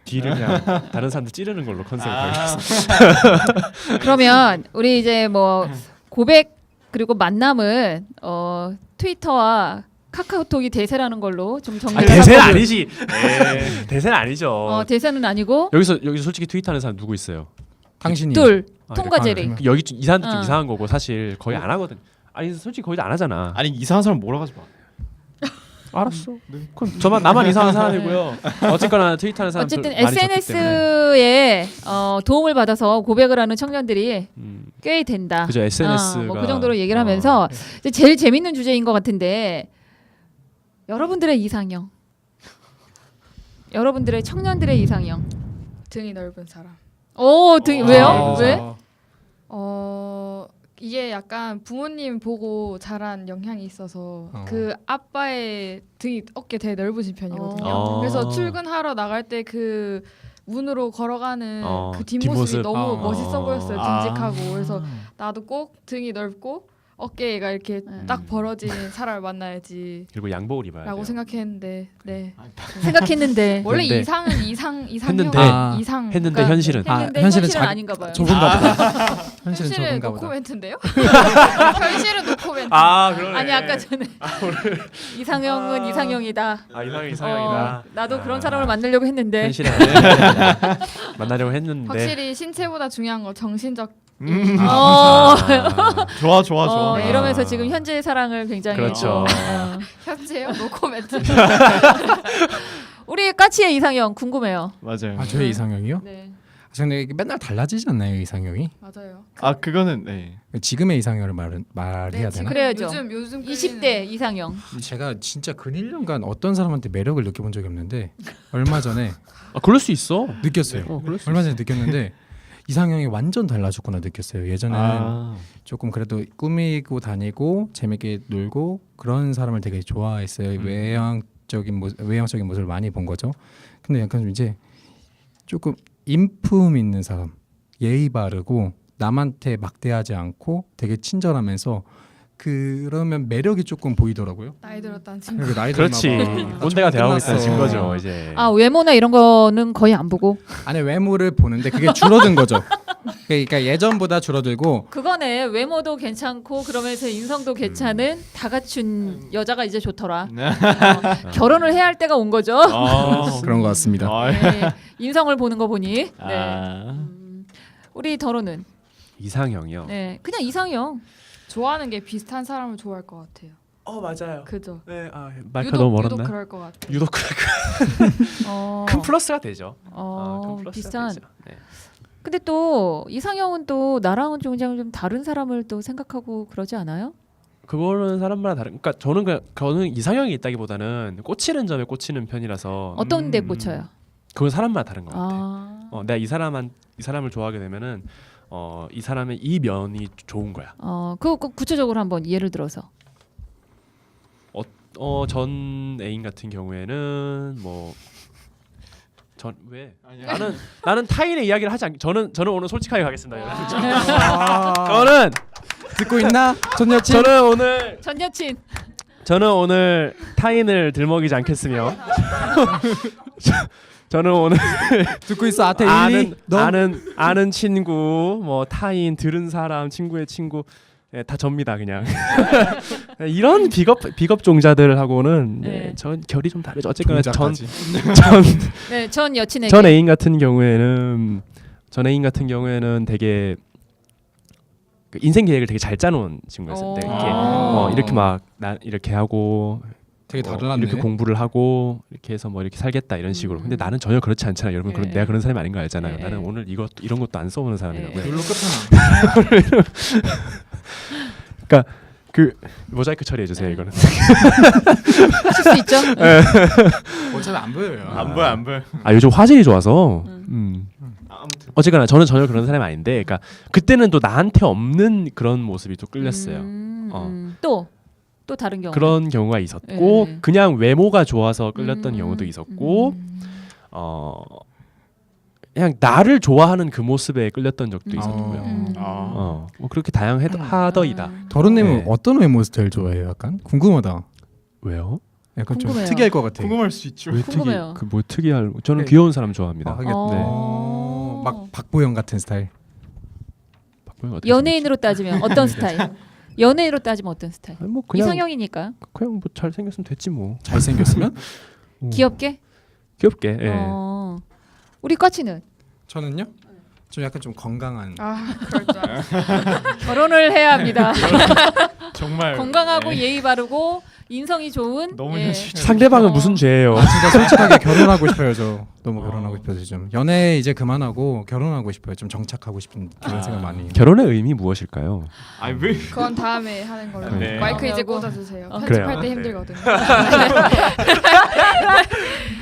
뒤를 그냥 다른 사람들 찌르는 걸로 컨셉을 가겠습니다. 그러면 우리 이제 뭐 고백 그리고 만남은 트위터와 카카오톡이 대세라는 걸로 좀 정리를 대세는 하고. 아니지. 대세는 아니죠. 대세는 아니고 여기서 솔직히 트윗하는 사람 누구 있어요? 당신이 둘 아, 톰과 그래. 제리. 여기 좀 이 사람도 좀 어. 이상한 거고 사실 거의 안 하거든. 아니 솔직히 거의 다 안 하잖아. 아니 이상한 사람 몰아가지 마. 알았어. 그럼 나만 이상한 사람이고요. 어쨌거나 트윗하는 사람 어쨌든 많이 적기 때문에. SNS에 도움을 받아서 고백을 하는 청년들이 꽤 된다. 그죠, SNS가 뭐 그 정도로 얘기를 하면서 이제 제일 재밌는 주제인 것 같은데 여러분들의 이상형, 여러분들의 청년들의 이상형. 등이 넓은 사람. 왜요? 왜? 이게 약간 부모님 보고 자란 영향이 있어서 어. 그 아빠의 등이 어깨 되게 넓으신 편이거든요. 어. 그래서 출근하러 나갈 때 그 문으로 걸어가는 그 뒷모습이 뒷모습. 너무 멋있어 보였어요. 아. 듬직하고. 그래서 나도 꼭 등이 넓고 어깨가 이렇게 딱 벌어지는 사람을 만나야지 그리고 양복을 입어야 라고 돼요. 생각했는데 네. 생각했는데 원래 근데- 이상은 이상형 했는데- 이상 했는데 그러니까 현실은 했는데 현실은 현실은 자기- 아닌가 봐요. 좁은가 보다. 현실은 현실은 좁은가 보다. 노코멘트인데요? 현실은 노코멘트. 그러네. 아니 아까 전에 이상형은 이상형이다. 이상형 이상형이다. 나도 그런 사람을 만나려고 했는데 현실에 안 되는데. 만나려고 했는데 확실히 신체보다 중요한 거 정신적 좋아 좋아 좋아. 네, 이러면서 지금 현재의 사랑을 굉장히 그렇죠. 현재요? 노코멘트. 우리 까치의 이상형 궁금해요. 맞아요. 저의 이상형이요? 네. 근데 이게 맨날 달라지지 않나요 이상형이? 맞아요. 그거는 네. 지금의 이상형을 말해야 네, 되나? 그래야죠. 요즘 20대 이상형. 제가 진짜 근 1년간 어떤 사람한테 매력을 느껴본 적이 없는데 얼마 전에 그럴 수 있어. 느꼈어요. 그럴 수 얼마 전에 느꼈는데 이상형이 완전 달라졌구나 느꼈어요. 예전에는 조금 그래도 꾸미고 다니고 재밌게 놀고 그런 사람을 되게 좋아했어요. 외향적인 모습을 많이 본 거죠. 근데 약간 좀 이제 조금 인품 있는 사람, 예의 바르고 남한테 막대하지 않고 되게 친절하면서 그러면 매력이 조금 보이더라고요. 나이 들었다는 친구. 그리고 나이 그렇지. 들었나 봐. 꼰대가 대하고 있다는 끝났어. 증거죠 이제. 외모나 이런 거는 거의 안 보고. 아니 외모를 보는데 그게 줄어든 거죠. 그러니까 예전보다 줄어들고 그거네. 외모도 괜찮고 그러면서 인성도 괜찮은 다 갖춘 여자가 이제 좋더라. 결혼을 해야 할 때가 온 거죠. 그런 것 같습니다. 네, 인성을 보는 거 보니. 네. 아. 우리 더로는 이상형이요. 네, 그냥 이상형. 좋아하는 게 비슷한 사람을 좋아할 것 같아요. 맞아요. 그죠? 네, 말까 너무 유독 멀었나? 그럴 것 같아요. 유독 큰 플러스가 되죠. 큰 플러스가 비슷한. 되죠. 네. 근데 또 이상형은 또 나랑은 좀 다른 사람을 또 생각하고 그러지 않아요? 그거는 사람마다 다른. 그러니까 저는 이상형이 있다기보다는 꽂히는 점에 꽂히는 편이라서 어떤 데 꽂혀요? 그건 사람마다 다른 것 같아. 내가 이 사람을 좋아하게 되면은 이 사람의 이 면이 좋은 거야. 그거 구체적으로 한번 예를 들어서. 전 애인 같은 경우에는 나는 타인의 이야기를 하지 않. 저는 오늘 솔직하게 가겠습니다. 저는 듣고 있나? 전 여친? 전 여친. 저는 오늘 타인을 들먹이지 않겠으며 저는 오늘 듣고 있어. 아태 1, 2. 너? 아는 친구 타인 들은 사람 친구의 친구 다 접니다 그냥. 이런 비겁 종자들하고는 네. 전 결이 좀 다르죠. 어쨌거나 종자까지. 네, 전 여친에게. 전 애인 같은 경우에는 되게 그 인생 계획을 되게 잘 짜놓은 친구였어요. 이렇게 이렇게 하고 되게 달랐네. 이렇게 공부를 하고 이렇게 해서 이렇게 살겠다 이런 식으로. 근데 나는 전혀 그렇지 않잖아요. 여러분 네. 내가 그런 사람이 아닌 거 알잖아요. 네. 나는 오늘 이런 것도 안 써보는 사람이라고요. 별로 끝하나. 그러니까 그 모자이크 처리해 주세요. 이거는. 하실 수 있죠? 어차피 안 보여요. 안 보여. 요즘 화질이 좋아서. 아무튼 어쨌거나 저는 전혀 그런 사람이 아닌데, 그러니까 그때는 또 나한테 없는 그런 모습이 또 끌렸어요. 또 다른 경우. 그런 경우가 있었고, 네. 그냥 외모가 좋아서 끌렸던 경우도 있었고, 그냥 나를 좋아하는 그 모습에 끌렸던 적도 있었고요. 그렇게 다양하더이다. 더론님은 네. 어떤 외모 스타일 좋아해요? 약간 궁금하다. 왜요? 약간 좀 궁금해요. 특이할 것 같아. 궁금할 수 있죠. 왜 궁금해요. 뭐 특이할? 저는 네. 귀여운 사람 좋아합니다. 어. 막 박보영 같은 스타일. 박보영 어떻게 연예인으로 따지면 어떤 스타일? 연예인으로 따지면 어떤 스타일? 생겼지? 뭐 그냥 이상형이니까. 뭐 잘생겼으면 됐지 뭐. 잘생겼으면? 귀엽게? 귀엽게. 예. 우리 까치는 저는요? 좀 약간 좀 건강한. 그럴 줄 알았어. 결혼을 해야 합니다. 정말 건강하고 네. 예의 바르고 인성이 좋은. 너무 예. 현실적. 상대방은 무슨 죄예요? 진짜 솔직하게 결혼하고 싶어요. 저 너무 결혼하고 싶어서 좀 연애 이제 그만하고 결혼하고 싶어요. 좀 정착하고 싶은 그런 생각 많이 해요. 결혼의 의미 무엇일까요? 왜? 그건 다음에 하는 걸로. 네. 마이크 이제 하고. 꽂아주세요. 그래요. 편집할 때 네. 힘들거든요.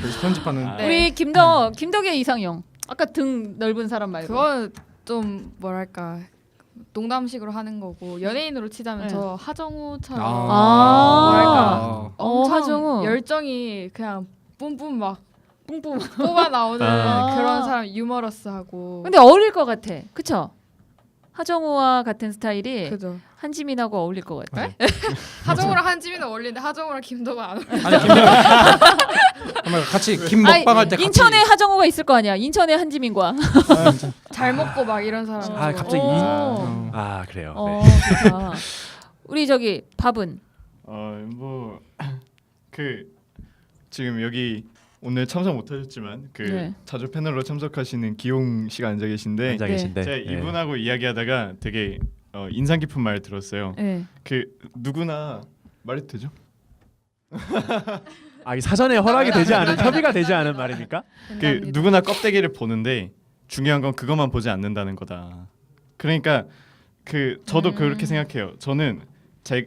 그래서 편집하는 네. 우리 김덕의 이상형. 아까 등 넓은 사람 말고. 그건 좀 뭐랄까 농담식으로 하는 거고 연예인으로 치자면 네. 저 하정우처럼 뭐랄까. 엄청 하정우. 열정이 그냥 뿜뿜 막 뿜뿜. 뽑아 나오는 아. 그런 사람 유머러스하고. 근데 어울릴 것 같아. 그쵸? 하정우와 같은 스타일이 그죠. 한지민하고 어울릴 것 같아. 하정우랑 한지민은 어울리는데 하정우랑 김도가 안 어울려. 아니 김명 한번 같이 김 먹방 할 때 같이 인천에 하정우가 있을 거 아니야. 인천에 한지민과. 잘 먹고 막 이런 사람. 아 갑자기 어. 아 그래요. 어, 네. 좋다. 우리 저기 밥은 뭐 그 지금 여기 오늘 참석 못하셨지만 그 네. 자주 패널로 참석하시는 기용 씨가 앉아 계신데 앉아 네. 계신데 제가 예. 이분하고 이야기하다가 되게 인상 깊은 말 들었어요. 네. 그 누구나 말해도 되죠? 아, 이 사전에 허락이 되지 않은 협의가 되지 않은 말입니까? 그 누구나 껍데기를 보는데 중요한 건 그것만 보지 않는다는 거다. 그러니까 그 저도 그렇게 생각해요. 저는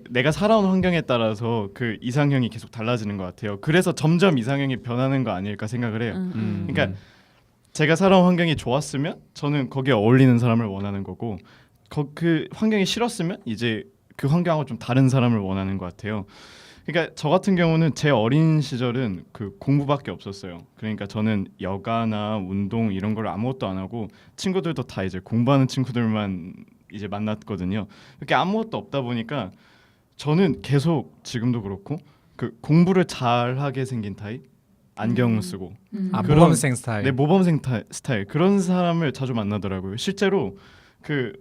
내가 살아온 환경에 따라서 그 이상형이 계속 달라지는 것 같아요. 그래서 점점 이상형이 변하는 거 아닐까 생각을 해요. 그러니까 제가 살아온 환경이 좋았으면 저는 거기에 어울리는 사람을 원하는 거고 그 환경이 싫었으면 이제 그 환경하고 좀 다른 사람을 원하는 것 같아요. 그러니까 저 같은 경우는 제 어린 시절은 그 공부밖에 없었어요. 그러니까 저는 여가나 운동 이런 걸 아무것도 안 하고 친구들도 다 이제 공부하는 친구들만 이제 만났거든요. 그렇게 아무것도 없다 보니까 저는 계속 지금도 그렇고 그 공부를 잘하게 생긴 타입, 안경을 쓰고 아 그런- 모범생 스타일. 내 모범생 스타일 그런 사람을 자주 만나더라고요. 실제로 그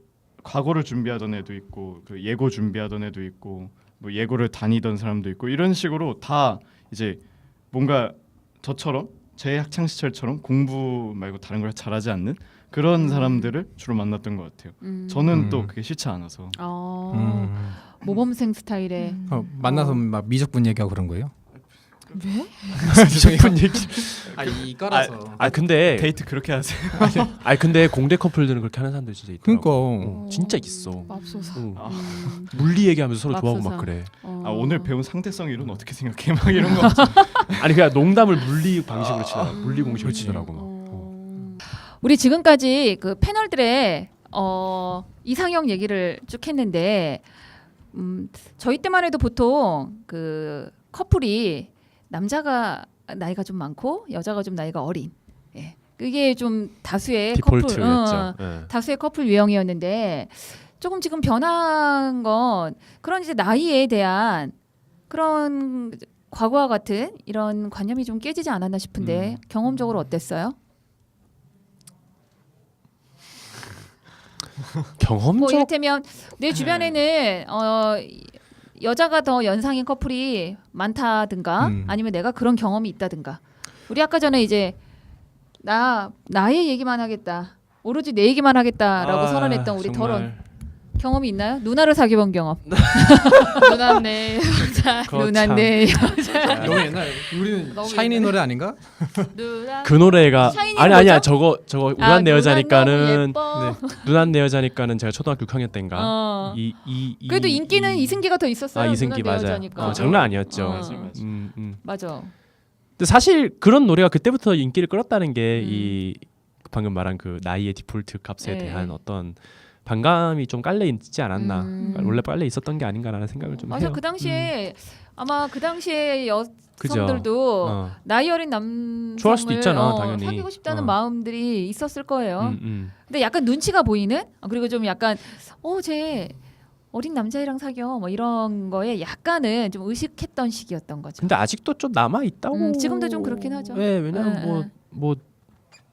과거를 준비하던 애도 있고 그 예고 준비하던 애도 있고 뭐 예고를 다니던 사람도 있고 이런 식으로 다 이제 뭔가 저처럼 제 학창 시절처럼 공부 말고 다른 걸 잘하지 않는 그런 사람들을 주로 만났던 것 같아요. 저는 또 그게 싫지 않아서. 모범생 스타일의 만나서 막 미적분 얘기하고 그런 거예요? 왜? 미적분 얘기. 아 이거라서. 아 근데 데이트 그렇게 하세요? 아 근데 공대 커플들은 그렇게 하는 사람들 진짜 있더라고. 그러니까 진짜 있어. 맙소사. 응. 아, 물리 얘기하면서 서로 좋아하고 맙소사. 막 그래. 오늘 배운 상대성 이론 어떻게 생각해? 막 이런 거. 아니 그냥 농담을 물리 방식으로 치더라고. 물리 공식으로 치더라고. 막. 우리 지금까지 그 패널들의 이상형 얘기를 쭉 했는데 저희 때만 해도 보통 그 커플이 남자가 나이가 좀 많고 여자가 좀 나이가 어린, 예. 그게 좀 다수의 커플, 디폴트였죠. 예. 다수의 커플 유형이었는데 조금 지금 변한 건 그런 이제 나이에 대한 그런 과거와 같은 이런 관념이 좀 깨지지 않았나 싶은데 경험적으로 어땠어요? 뭐 경험적 이를테면 내 주변에는 여자가 더 연상인 커플이 많다든가 아니면 내가 그런 경험이 있다든가. 우리 아까 전에 이제 나의 얘기만 하겠다. 오로지 내 얘기만 하겠다라고 선언했던 우리 정말. 더런 경험이 있나요? 누나를 사귀어본 경험. 누나네. 누나네. 너무 옛날. 우리는 너무 샤이니 옛날에. 노래 아닌가? 누나. 그 노래가 샤이니는 아니야 뭐죠? 저거 우한 내 여자니까는 네. 누난 내 여자니까는 제가 초등학교 6학년 때인가 어. 이 그래도 인기는 이승기가 더 있었어요. 이승기 누나 내 맞아요. 여자니까. 장난 아니었죠. 어. 맞아. 맞아. 근데 사실 그런 노래가 그때부터 인기를 끌었다는 게 이 방금 말한 그 나이의 디폴트 값에 네. 대한 어떤 반감이 좀 깔려 있지 않았나. 원래 깔려 있었던 게 아닌가라는 생각을 좀 맞아. 해요. 그 당시에 아마 그 당시에 그죠. 여성들도 어. 나이 어린 남성을 좋아할 수도 있잖아, 당연히. 사귀고 싶다는 어. 마음들이 있었을 거예요. 음. 근데 약간 눈치가 보이는 그리고 좀 약간 쟤 어린 남자애랑 사겨 뭐 이런 거에 약간은 좀 의식했던 시기였던 거죠. 근데 아직도 좀 남아 있다고. 지금도 좀 그렇긴 하죠. 네, 왜냐면 뭐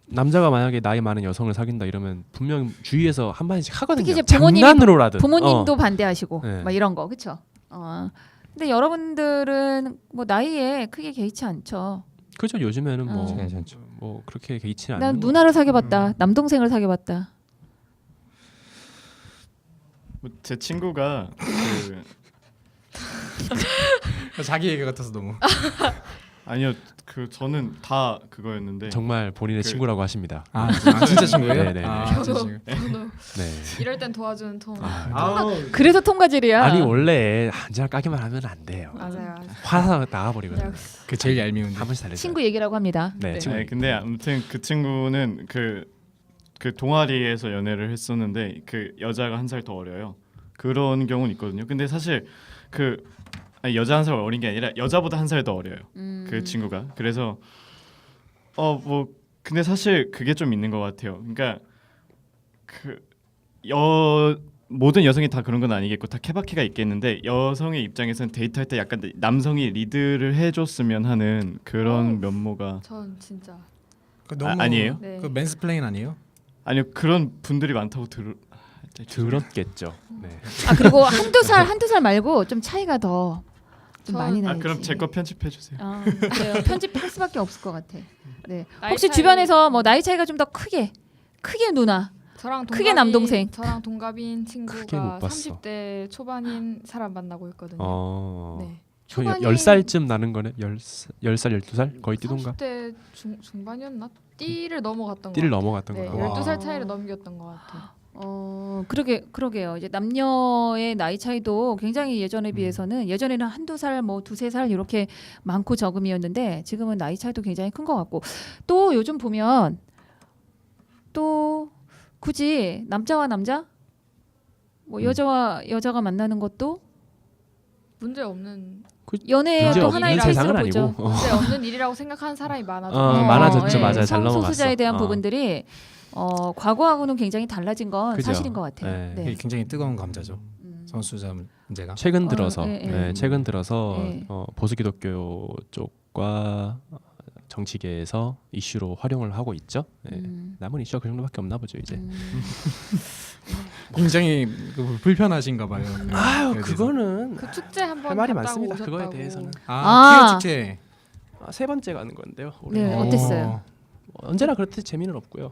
남자가 만약에 나이 많은 여성을 사귄다 이러면 분명 주위에서 한 마디씩 하거든요. 특히 이제 부모님이 장난으로라든. 부모님도 반대하시고 네. 막 이런 거 그렇죠. 근데 여러분들은 뭐 나이에 크게 개의치 않죠. 그죠. 요즘에는 뭐, 괜찮죠. 뭐 그렇게 개의치는 난 않는 거. 누나를 사귀어봤다. 남동생을 사귀어봤다. 제 친구가 자기 얘기 같아서 너무. 아니요 저는 다 그거였는데 정말 본인의 그- 친구라고 하십니다. 진짜 친구예요? 네네네. 진짜 친구. 네. 이럴 땐 도와주는 통. 그래서 통과질이야. 아니 원래 한잔 까기만 하면 안 돼요. 맞아요. 화사 나가버리거든요. 역시. 그 제일 얄미운데. 한 번씩 달래죠. 친구 얘기라고 합니다. 네, 친구. 네, 근데 아무튼 그 친구는 그 동아리에서 연애를 했었는데 그 여자가 한 살 더 어려요. 그런 경우는 있거든요. 근데 사실 여자 한 살 어린 게 아니라 여자보다 한 살 더 어려요. 그 친구가. 그래서 뭐 근데 사실 그게 좀 있는 것 같아요. 그러니까 모든 여성이 다 그런 건 아니겠고 다 케바케가 있겠는데 여성의 입장에서는 데이트할 때 약간 남성이 리드를 해줬으면 하는 그런 면모가 전 진짜 그 너무 아니에요? 네. 그 맨스플레인 아니에요? 아니요 그런 분들이 많다고 들었겠죠. 네. 아 그리고 한두 살 말고 좀 차이가 더 좀 많이 나지. 그럼 제 거 편집해 주세요. 그래요. 편집할 수밖에 없을 것 같아. 네. 나이 혹시 차이- 주변에서 뭐 나이 차이가 좀 더 크게 누나. 저랑 크게 남동생. 저랑 동갑인 크게 못 친구가 봤어. 30대 초반인 사람 만나고 있거든요. 네. 저 초반이- 10살쯤 나는 거네. 10살 12살 거의 띠동가. 30대 중반이었나? 띠를 넘어갔던 거 띠를 같아요. 넘어갔던 네, 거. 12살 차이를 넘겼던 것 같아요. 그러게요. 이제 남녀의 나이 차이도 굉장히 예전에 비해서는 예전에는 한두 살, 뭐 두세 살 이렇게 많고 적음이었는데 지금은 나이 차이도 굉장히 큰 것 같고 또 요즘 보면 또 굳이 남자와 남자, 뭐 여자와 여자가 만나는 것도 문제 없는 연애의 문제 또 없는 하나의 세상은 케이스로 아니고. 보죠. 문제 없는 일이라고 생각하는 사람이 많아져. 많아졌죠. 맞아요. 잘 성소수자에 넘어갔어. 대한 부분들이 과거하고는 굉장히 달라진 건 그죠. 사실인 것 같아요. 네. 네. 이게 굉장히 뜨거운 감자죠. 음. 성수자 문제가. 최근 들어서 예, 예. 네, 최근 들어서 예. 보수 기독교 쪽과 정치계에서 이슈로 활용을 하고 있죠. 네. 남은 이슈가 그 정도밖에 없나 보죠 이제. 굉장히 불편하신가 봐요. 아유 그래서. 그거는 그 축제 한번 할 말이 갔다 많습니다. 오셨다고. 그거에 대해서는 퀴어 축제. 세 번째 가는 건데요. 네, 어땠어요? 언제나 그렇듯 재미는 없고요.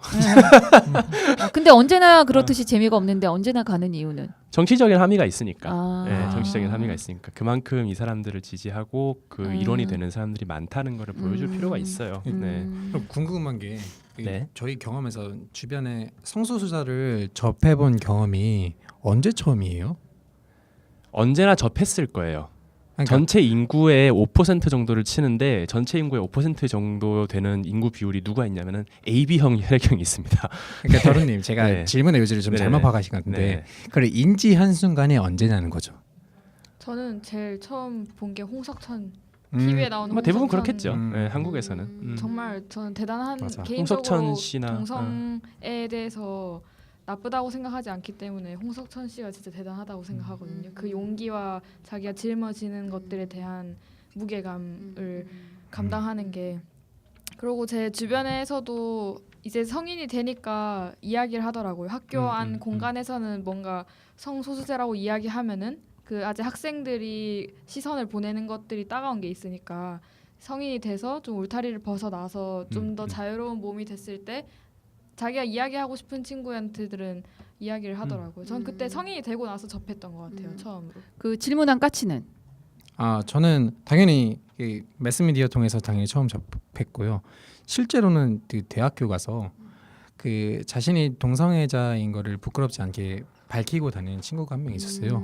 근데 언제나 그렇듯이 재미가 없는데 언제나 가는 이유는 정치적인 함의가 있으니까. 아. 네, 정치적인 함의가 있으니까 그만큼 이 사람들을 지지하고 그 일원이 되는 사람들이 많다는 것을 보여줄 필요가 있어요. 네. 그럼 궁금한 게 네. 저희 경험에서 주변에 성소수자를 접해본 경험이 언제 처음이에요? 언제나 접했을 거예요. 그러니까 전체 인구의 5% 정도를 치는데 전체 인구의 5% 정도 되는 인구 비율이 누가 있냐면은 AB형 혈액형이 있습니다. 그러니까 더루님 제가 네. 질문의 요지를 좀 네네. 잘못 파가신 것 같은데 네. 그래 인지 한순간에 언제냐는 거죠. 저는 제일 처음 본 게 홍석천 TV에 나오는 뭐 대부분 홍석천. 그렇겠죠. 음. 네, 한국에서는. 정말 저는 대단한 맞아. 개인적으로 홍석천 씨나 동성에 대해서 나쁘다고 생각하지 않기 때문에 홍석천 씨가 진짜 대단하다고 생각하거든요. 그 용기와 자기가 짊어지는 것들에 대한 무게감을 감당하는 게. 그리고 제 주변에서도 이제 성인이 되니까 이야기를 하더라고요. 학교 안 공간에서는 뭔가 성소수자라고 이야기하면은 그 아직 학생들이 시선을 보내는 것들이 따가운 게 있으니까 성인이 돼서 좀 울타리를 벗어나서 좀 더 자유로운 몸이 됐을 때 자기가 이야기하고 싶은 친구한테들은 이야기를 하더라고요. 전 그때 성인이 되고 나서 접했던 것 같아요. 처음으로. 그 질문한 까치는 저는 당연히 이 매스미디어 통해서 당연히 처음 접했고요. 실제로는 그 대학교 가서 그 자신이 동성애자인 거를 부끄럽지 않게 밝히고 다니는 친구가 한 명 있었어요.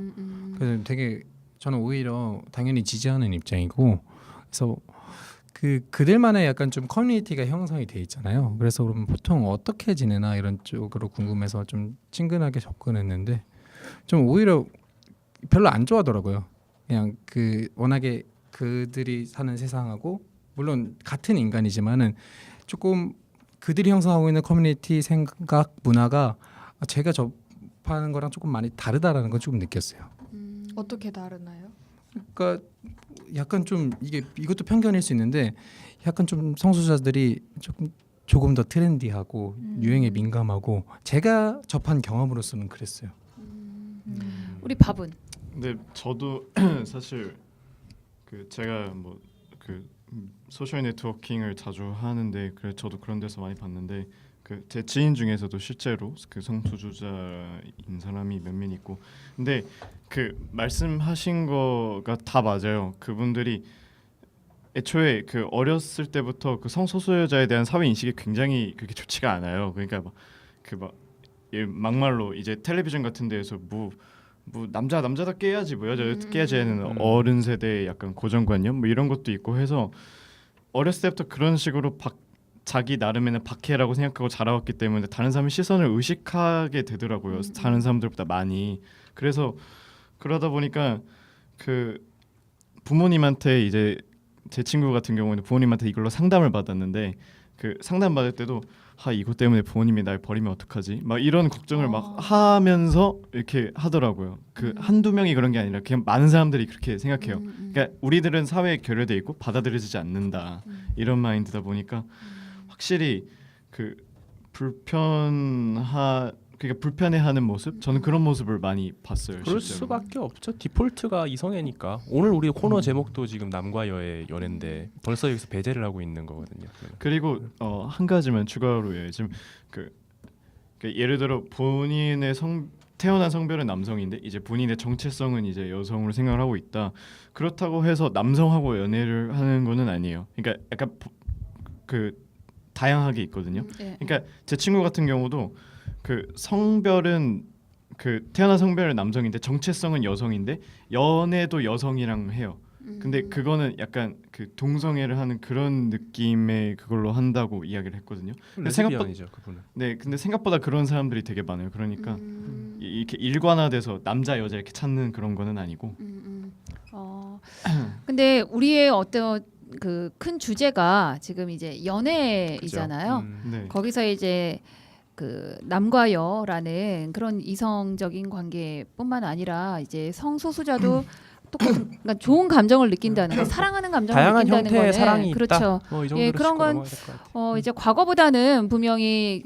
그래서 되게 저는 오히려 당연히 지지하는 입장이고 그래서 그들만의 약간 좀 커뮤니티가 형성이 돼 있잖아요. 그래서 그러면 보통 어떻게 지내나 이런 쪽으로 궁금해서 좀 친근하게 접근했는데 좀 오히려 별로 안 좋아하더라고요. 그냥 워낙에 그들이 사는 세상하고 물론 같은 인간이지만은 조금 그들이 형성하고 있는 커뮤니티 생각 문화가 제가 접하는 거랑 조금 많이 다르다라는 건 조금 느꼈어요. 어떻게 다르나요? 그러니까 약간 좀 이것도 편견일 수 있는데 약간 좀 성소수자들이 조금 더 트렌디하고 유행에 민감하고 제가 접한 경험으로서는 그랬어요. 우리 밥은 근데 저도 사실 제가 뭐 소셜 네트워킹을 자주 하는데 저도 그런 데서 많이 봤는데 제 지인 중에서도 실제로 성소수자인 사람이 몇몇 있고 근데 말씀하신 거가 다 맞아요. 그분들이 애초에 어렸을 때부터 성소수자에 대한 사회 인식이 굉장히 그렇게 좋지가 않아요. 그러니까 막말로 이제 텔레비전 같은 데에서 뭐 남자답게 해야지 뭐 여자답게 해야지 하는 어른 세대의 약간 고정관념 뭐 이런 것도 있고 해서 어렸을 때부터 그런 식으로 자기 나름에는 박해라고 생각하고 자라왔기 때문에 다른 사람의 시선을 의식하게 되더라고요. 다른 사람들보다 많이. 그래서 그러다 보니까 부모님한테 이제 제 친구 같은 경우는 부모님한테 이걸로 상담을 받았는데 그 상담 받을 때도 이것 때문에 부모님이 날 버리면 어떡하지? 막 이런 걱정을 막 하면서 이렇게 하더라고요. 그 한두 명이 그런 게 아니라 그냥 많은 사람들이 그렇게 생각해요. 그러니까 우리들은 사회에 결여돼 있고 받아들여지지 않는다 이런 마인드다 보니까 확실히 그 그러니까 불편해하는 모습 저는 그런 모습을 많이 봤어요. 그럴 실제로. 수밖에 없죠. 디폴트가 이성애니까. 오늘 우리 코너 제목도 지금 남과 여의 연애인데 벌써 여기서 배제를 하고 있는 거거든요. 그리고 한 가지만 추가로 해요. 지금 그 예를 들어 본인의 태어난 성별은 남성인데 이제 본인의 정체성은 이제 여성으로 생각을 하고 있다. 그렇다고 해서 남성하고 연애를 하는 거는 아니에요. 그러니까 약간 그 다양하게 있거든요. 그러니까 제 친구 같은 경우도 그 성별은 그 태어난 성별은 남성인데 정체성은 여성인데 연애도 여성이랑 해요. 근데 그거는 약간 그 동성애를 하는 그런 느낌의 그걸로 한다고 이야기를 했거든요. 근데 레즈비언이죠, 그분은. 네, 근데 생각보다 그런 사람들이 되게 많아요. 그러니까 이렇게 일관화돼서 남자 여자 이렇게 찾는 그런 거는 아니고. 근데 우리의 어떤 그 큰 주제가 지금 이제 연애이잖아요. 네. 거기서 이제 그 남과 여라는 그런 이성적인 관계뿐만 아니라 이제 성소수자도 똑같은 그러니까 좋은 감정을 느낀다는 거, 사랑하는 감정을 다양한 느낀다는 형태의 거는 사랑이 그렇죠. 있다. 이 정도로 예, 그런 짚고 건 넘어가야 될것 같아요. 이제 과거보다는 분명히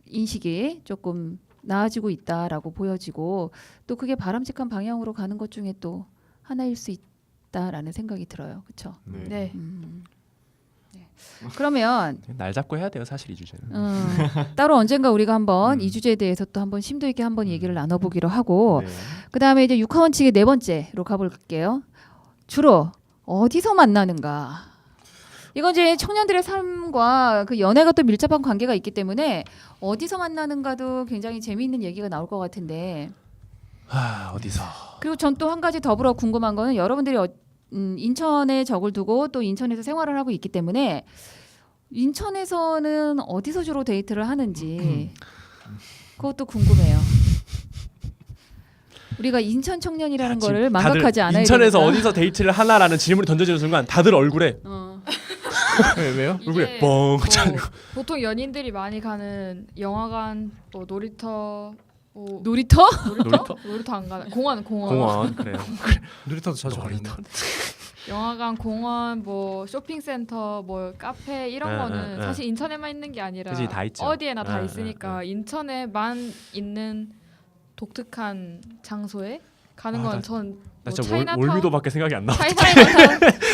인식이 조금 나아지고 있다라고 보여지고 또 그게 바람직한 방향으로 가는 것 중에 또 하나일 수 있다라는 생각이 들어요. 그렇죠? 네. 네. 네. 그러면 날 잡고 해야 돼요, 사실 이 주제는. 따로 언젠가 우리가 한번 이 주제에 대해서 또 한번 심도 있게 한번 얘기를 나눠보기로 하고 네. 그다음에 이제 육하원칙의 네 번째로 가볼게요. 주로 어디서 만나는가? 이건 이제 청년들의 삶과 그 연애가 또 밀접한 관계가 있기 때문에 어디서 만나는가도 굉장히 재미있는 얘기가 나올 것 같은데 어디서? 그리고 전 또 한 가지 더불어 궁금한 거는 여러분들이 인천에 적을 두고 또 인천에서 생활을 하고 있기 때문에 인천에서는 어디서 주로 데이트를 하는지 그것도 궁금해요. 우리가 인천 청년이라는 거를 망각하지 않아야 인천에서 되니까. 어디서 데이트를 하나라는 질문이 던져지는 순간 다들 얼굴에 왜요? 얼굴에 이게 뻥 뭐 차고. 보통 연인들이 많이 가는 영화관, 뭐 놀이터, 뭐 놀이터? 놀이터? 놀이터 안 가나? 공원. 공원 그래요. 놀이터도 자주 가는데. 영화관, 공원, 뭐 쇼핑센터, 뭐 카페 이런 거는 네. 사실 인천에만 있는 게 아니라 그치, 다 있죠. 어디에나 다 네, 있으니까 인천에만 있는 독특한 장소에 가는 건 전 나 뭐 진짜 차이나타운, 월미도밖에 생각이 안 나.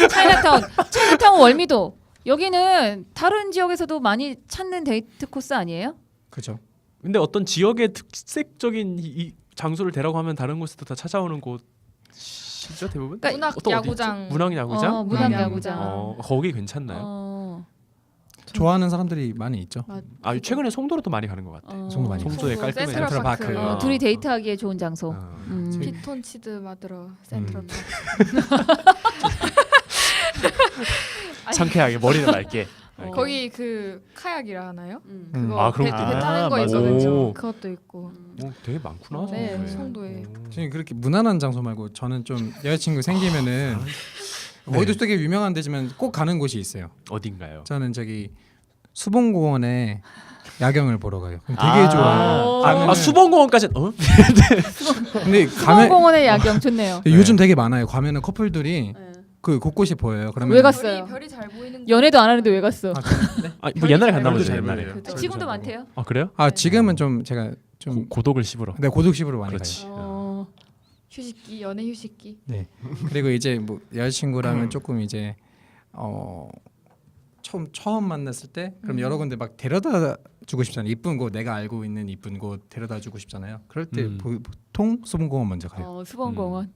차이나타운 월미도 여기는 다른 지역에서도 많이 찾는 데이트 코스 아니에요? 그죠. 근데 어떤 지역의 특색적인 이 장소를 대라고 하면 다른 곳에도 다 찾아오는 곳이죠 대부분. 그러니까 문학 어떤 어디 야구장. 있죠? 문학 야구장. 문학 문학 야구장. 거기 괜찮나요? 좋아하는 사람들이 많이 있죠. 최근에 송도로도 많이 가는 것 같아. 송도 많이 송도에 송도, 깔끔해. 센트럴파크. 센트럴파크. 둘이 데이트하기에 좋은 장소. 저기- 피톤치드 맞으러 센트럴 상쾌하게 머리는 맑게. 거기 그 카약이라 하나요? 그거 아, 그런 배 것도 타는 거 맞아. 있거든요. 오. 그것도 있고. 되게 많구나. 네, 송도에. 송도에. 저는 그렇게 무난한 장소 말고 저는 좀 여자친구 생기면은 거기도 되게 유명한 데지만 꼭 가는 곳이 있어요. 어딘가요? 저는 저기 수봉공원에 야경을 보러 가요. 그럼 되게 좋아요. 가면은- 수봉공원까지. 근데 가면 수목공원의 야경 좋네요. 요즘 되게 많아요. 가면은 커플들이 그 곳곳이 보여요. 그러면 왜 갔어요? 별이 잘 보이는 연애도 안 하는데 왜 갔어? 뭐 옛날에 갔나 별도 보죠. 잘 옛날에. 보여요. 그죠. 지금도 많대요. 아 그래요? 아 지금은 좀 제가 좀 고독을 씹으러. 네, 고독식으로 많이 그렇지. 가요. 휴식기, 연애 휴식기. 네. 그리고 이제 뭐 여자친구랑은 조금 이제 처음 만났을 때 그럼 여러 군데 막 데려다 주고 싶잖아요. 이쁜 곳 내가 알고 있는 이쁜 곳 데려다 주고 싶잖아요. 그럴 때 보통 수봉공원 먼저 가요. 수봉공원.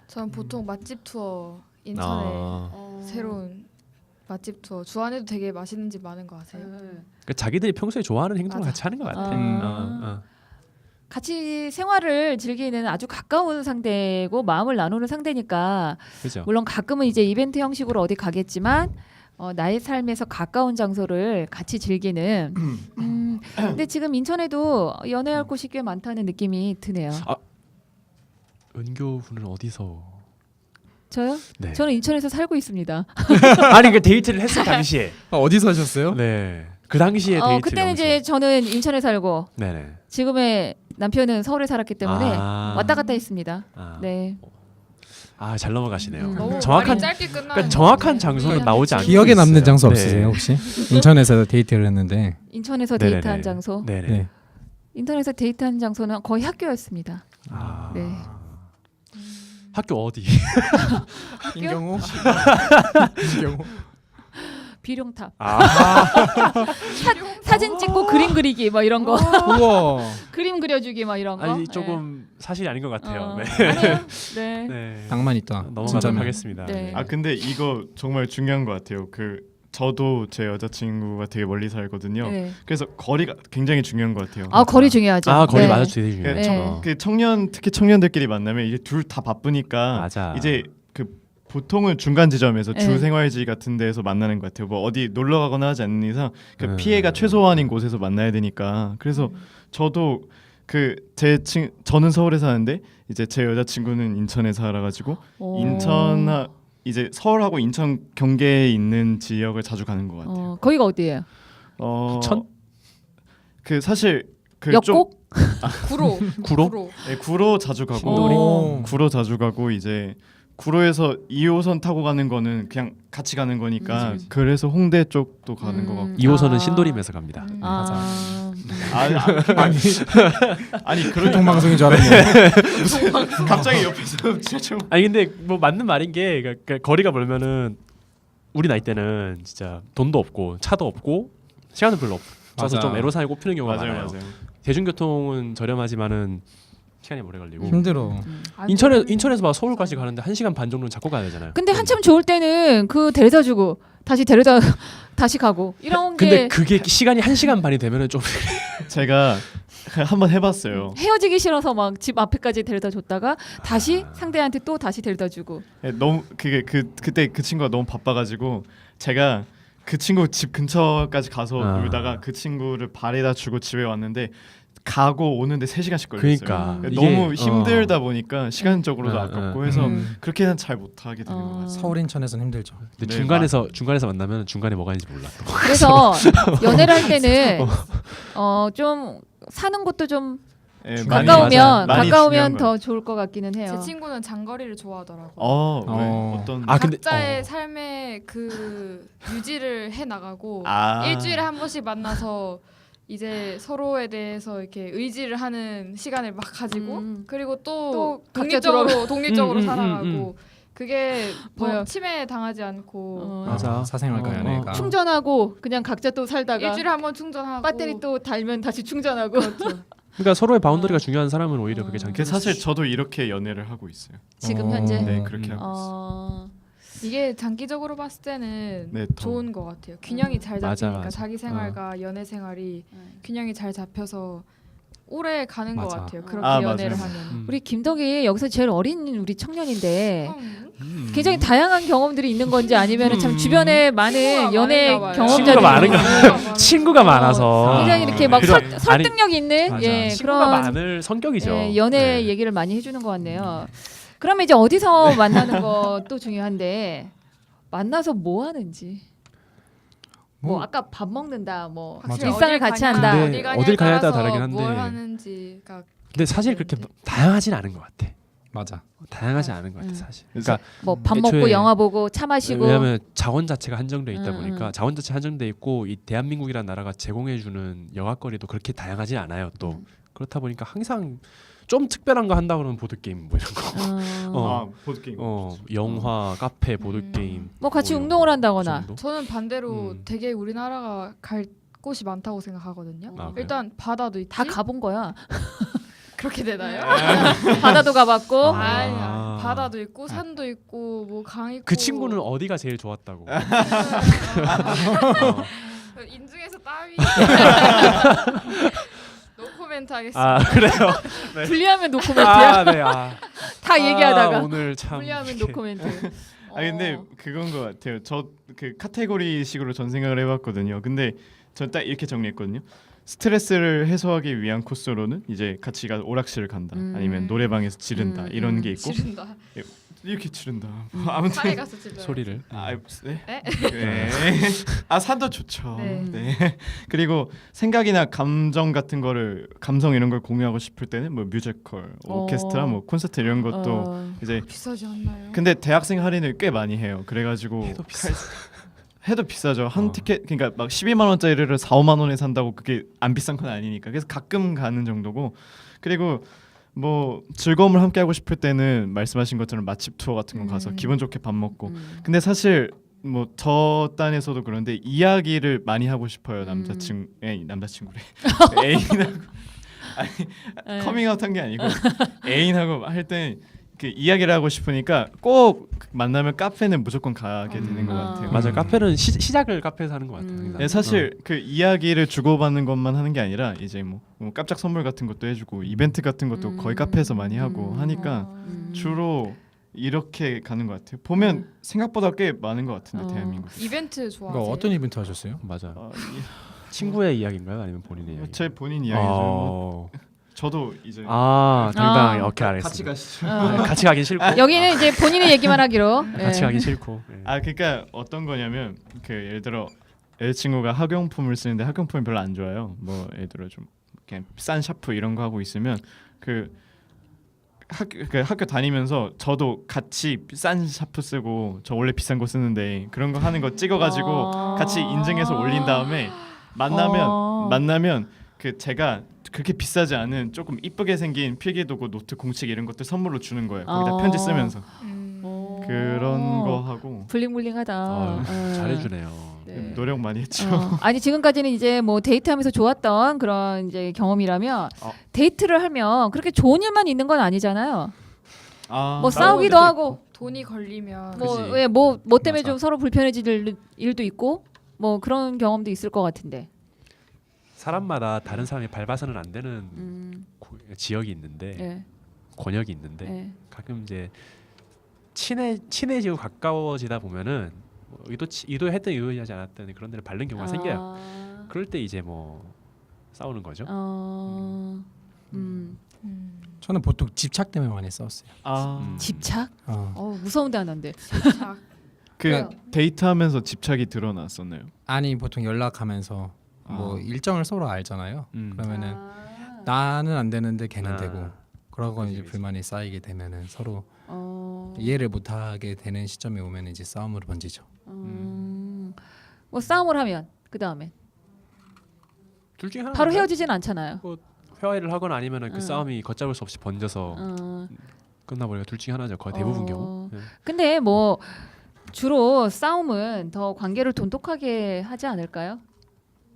전 보통 맛집 투어 인천에 새로운 맛집 투어 주안에도 되게 맛있는 집 많은 거 아세요? 그러니까 자기들이 평소에 좋아하는 행동을 맞아. 같이 하는 것 같아. 같이 생활을 즐기는 아주 가까운 상대고 마음을 나누는 상대니까 그죠. 물론 가끔은 이제 이벤트 형식으로 어디 가겠지만 나의 삶에서 가까운 장소를 같이 즐기는. 근데 지금 인천에도 연애할 곳이 꽤 많다는 느낌이 드네요. 은교 군은 어디서? 저요? 네. 저는 인천에서 살고 있습니다. 아니 그 데이트를 했을 당시에. 어디서 하셨어요? 네. 그 당시에 데이트를. 그때는 이제 저는 인천에 살고 네네. 지금의 남편은 서울에 살았기 때문에 아. 왔다 갔다 했습니다. 아. 네. 잘 넘어가시네요. 너무 정확한 말이 짧게 끝나는 그러니까 정확한 거. 장소는 나오지 않고 기억에 남는 있어요. 장소 네. 없으세요 혹시? 인천에서 데이트를 했는데. 인천에서 네네네. 데이트한 장소. 네네. 네. 인천에서 데이트한 장소는 거의 학교였습니다. 아. 네. 학교 어디? 인경호. 인경호. 비룡탑. 아. 사진 찍고 그림 그리기 뭐 이런 거. 우와. 그림 그려주기 뭐 이런 거. 아니 조금 사실이 아닌 것 같아요. 네. 아니에요. 네. 네. 낭만 있다. 넘어가도록 진짜면. 하겠습니다. 네. 아 근데 이거 정말 중요한 것 같아요. 저도 제 여자친구가 되게 멀리 살거든요. 네. 그래서 거리가 굉장히 중요한 것 같아요. 거리 중요하죠. 거리 네. 맞아 되게 중요해요. 네. 그 특히 청년들끼리 만나면 이제 둘 다 바쁘니까 맞아. 이제 그 보통은 중간 지점에서 네. 주 생활지 같은 데서 만나는 것 같아요. 뭐 어디 놀러 가거나 하지 않는 이상 그 피해가 음. 최소한인 곳에서 만나야 되니까. 그래서 저도 저는 서울에 사는데 이제 제 여자친구는 인천에 살아가지고 인천 이제 서울하고 인천 경계에 있는 지역을 자주 가는 것 같아요. 거기가 어디예요? 천? 그 사실 역곡? 구로. 구로? 구로 자주 가고 신도리? 구로 자주 가고 이제 구로에서 2호선 타고 가는 거는 그냥 같이 가는 거니까 그치. 그래서 홍대 쪽도 가는 것 같고 2호선은 신도림에서 갑니다. 아니 그런 교통방송인 줄 알았네. 갑자기 옆에서 진짜 아니 근데 뭐 맞는 말인 게 그러니까 거리가 멀면은 우리 나이 때는 진짜 돈도 없고 차도 없고 시간은 별로 없어서 맞아. 좀 애로사항이 꼽히는 경우가 맞아요 많아요. 맞아요. 대중교통은 저렴하지만은 시간이 오래 걸리고 힘들어. 인천에서 막 서울까지 가는데 1시간 반 정도는 잡고 가야 되잖아요. 근데 한참 좋을 때는 그 데려다 주고 다시 데려다 다시 가고 이런 근데 게 그게 시간이 1시간 반이 되면은 좀 제가 한번 해봤어요. 헤어지기 싫어서 막 집 앞에까지 데려다 줬다가 다시 상대한테 또 다시 데려다 주고. 너무 그게 그때 그 친구가 너무 바빠가지고 제가 그 친구 집 근처까지 가서 놀다가 그 친구를 발에다 주고 집에 왔는데 가고 오는데 3시간씩 걸렸어요. 그러니까 너무 이게, 힘들다 보니까 시간적으로도 아깝고 해서 그렇게는 잘 못하게 되는 것 같아요. 서울 인천에서는 힘들죠. 근데 네, 중간에서 만나면 중간에 뭐가 있는지 몰라. 또. 그래서 연애를 할 때는 좀 사는 곳도 좀 네, 가까우면 많이 가까우면 중요한 더 좋을 것 같기는 해요. 제 친구는 장거리를 좋아하더라고요. 어떤 근데 각자의 삶의 그 유지를 해 나가고 아. 일주일에 한 번씩 만나서 이제 서로에 대해서 이렇게 의지를 하는 시간을 막 가지고 그리고 또 각자 독립적으로 살아가고 그게 뭐요? 뭐 침해 당하지 않고 맞아. 사생활과 연애가. 충전하고 그냥 각자 또 살다가 일주일에 한 번 충전하고 배터리 또 달면 다시 충전하고. 그러니까 서로의 바운더리가 중요한 사람은 오히려 그게 그 장점. 사실 저도 이렇게 연애를 하고 있어요. 지금 현재. 네 그렇게 하고 있어요. 이게 장기적으로 봤을 때는 네, 더. 좋은 것 같아요. 균형이 잘 맞아, 잡히니까 맞아. 자기 생활과 연애 생활이 균형이 잘 잡혀서 오래 가는 것 맞아. 같아요. 그렇게 아, 연애를 맞아요. 하면. 우리 김덕이 여기서 제일 어린 우리 청년인데 음. 굉장히 다양한 경험들이 있는 건지 아니면 참 주변에 많은 연애 많은가 봐요. 경험자들이 친구가 많아서 굉장히 이렇게 막 설득력 있는 맞아. 친구가 그런 많을 성격이죠. 연애 네. 얘기를 많이 해주는 것 같네요. 그러면 이제 어디서 만나는 것도 중요한데 만나서 뭐 하는지. 뭐 아까 밥 먹는다, 뭐 확실히 일상을 어딜 같이 가냐, 한다. 근데 가냐에 어딜 가냐에 따라 따라서 다르긴 한데. 뭘 하는지가 근데 사실 그렇게 다양하진 않은 것 같아. 맞아. 다양하지 않은 것 같아 사실. 그러니까 뭐 밥 먹고 애초에 영화 보고 차 마시고. 왜냐하면 자원 자체가 한정돼 있다 음, 보니까 자원 자체 한정돼 있고 이 대한민국이라는 나라가 제공해주는 영화거리도 그렇게 다양하진 않아요. 또 그렇다 보니까 항상 좀 특별한 거 한다 그러면 보드 게임 뭐 이런 거. 아 보드 게임. 영화, 카페, 보드 게임. 뭐 같이 이런 운동을 거 한다거나. 정도? 저는 반대로 음. 되게 우리나라가 갈 곳이 많다고 생각하거든요. 아, 그래요? 일단 바다도 있지. 다 가본 거야. 그렇게 되나요? 바다도 가봤고. 아니, 바다도 있고 산도 있고 뭐 강 있고. 그 친구는 어디가 제일 좋았다고? 인중에서 땀이. 노코멘트 하겠습니다. 그래요? 분리하면 노코멘트야. 네. 다 얘기하다가 오늘 참 분리하면 이렇게. 노코멘트. 아 근데 그건 것 같아요. 저 그 카테고리식으로 전 생각을 해봤거든요. 근데 저 딱 이렇게 정리했거든요. 스트레스를 해소하기 위한 코스로는 이제 같이 가 오락실을 간다, 아니면 노래방에서 지른다 이런 게 있고 지른다. 이렇게 지른다. 뭐 아무튼 산에 가서 집에 소리를. 네? 네? 네. 아 산도 좋죠. 네. 네. 그리고 생각이나 감정 같은 거를 감성 이런 걸 공유하고 싶을 때는 뭐 뮤지컬, 오케스트라, 뭐 콘서트 이런 것도 이제 비싸지 않나요? 근데 대학생 할인을 꽤 많이 해요. 그래가지고 해도 비싸. 해도 비싸죠. 한 티켓 그러니까 막 12만 원짜리를 4, 5만 원에 산다고 그게 안 비싼 건 아니니까. 그래서 가끔 가는 정도고. 그리고 뭐 즐거움을 함께 하고 싶을 때는 말씀하신 것처럼 맛집 투어 같은 거 가서 기분 좋게 밥 먹고. 근데 사실 뭐 저 딴에서도 그런데 이야기를 많이 하고 싶어요. 남자친구래. 애인하고 아니 커밍아웃한 게 아니고 애인하고 할 때 그 이야기를 하고 싶으니까 꼭 만나면 카페는 무조건 가게 되는 것 같아요. 맞아. 카페는 시작을 카페에서 하는 것 같아요. 항상. 네, 사실 그 이야기를 주고받는 것만 하는 게 아니라 이제 뭐 깜짝 선물 같은 것도 해주고 이벤트 같은 것도 거의 카페에서 많이 하고 하니까 주로 이렇게 가는 것 같아요. 보면 생각보다 꽤 많은 것 같은데 대한민국. 이벤트 좋아하세요? 그러니까 어떤 이벤트 하셨어요? 맞아. 친구의 이야기인가요? 아니면 본인의 이야기? 제 본인 이야기죠. 저도 이제 당당하게 오케이 알겠습니다. 같이 가시죠. 같이 가긴 싫고. 여기는 이제 본인의 얘기만 하기로. 같이 예. 가긴 싫고. 예. 그러니까 어떤 거냐면 그 예를 들어 여자친구가 학용품을 쓰는데 학용품이 별로 안 좋아요. 뭐 예를 들어 좀 그냥 싼 샤프 이런 거 하고 있으면 그 학교 다니면서 저도 같이 싼 샤프 쓰고 저 원래 비싼 거 쓰는데 그런 거 하는 거 찍어가지고 같이 인증해서 올린 다음에 만나면 그 제가 그렇게 비싸지 않은 조금 이쁘게 생긴 필기도구, 노트, 공책 이런 것들 선물로 주는 거예요. 거기다 편지 쓰면서 그런 거 하고 블링블링하다. 잘해주네요. 네. 노력 많이 했죠. 아니 지금까지는 이제 뭐 데이트하면서 좋았던 그런 이제 경험이라면 데이트를 하면 그렇게 좋은 일만 있는 건 아니잖아요. 뭐 싸우기도 하고 돈이 걸리면 뭐 때문에 맞아. 좀 서로 불편해질 일도 있고 뭐 그런 경험도 있을 것 같은데. 사람마다 다른 사람이 밟아서는 안 되는 지역이 있는데 네. 권역이 있는데 네. 가끔 이제 친해지고 가까워지다 보면은 뭐 의도했든 의도하지 않았든 그런 데를 밟는 경우가 생겨요. 그럴 때 이제 뭐 싸우는 거죠. 저는 보통 집착 때문에 많이 싸웠어요. 집착? 어. 무서운데 하나인데. 그 데이트하면서 집착이 드러났었나요? 아니 보통 연락하면서 뭐 일정을 서로 알잖아요. 그러면은 나는 안 되는데 걔는 되고 그러고 이제 불만이 쌓이게 되면은 서로 이해를 못하게 되는 시점에 오면 이제 싸움으로 번지죠. 뭐 싸움을 하면 그 다음에 둘 중에 하나 바로 헤어지진 않잖아요. 회화를 하거나 아니면은 그 싸움이 걷잡을 수 없이 번져서 끝나버리가 둘 중에 하나죠. 거의 대부분 경우. 네. 근데 뭐 주로 싸움은 더 관계를 돈독하게 하지 않을까요?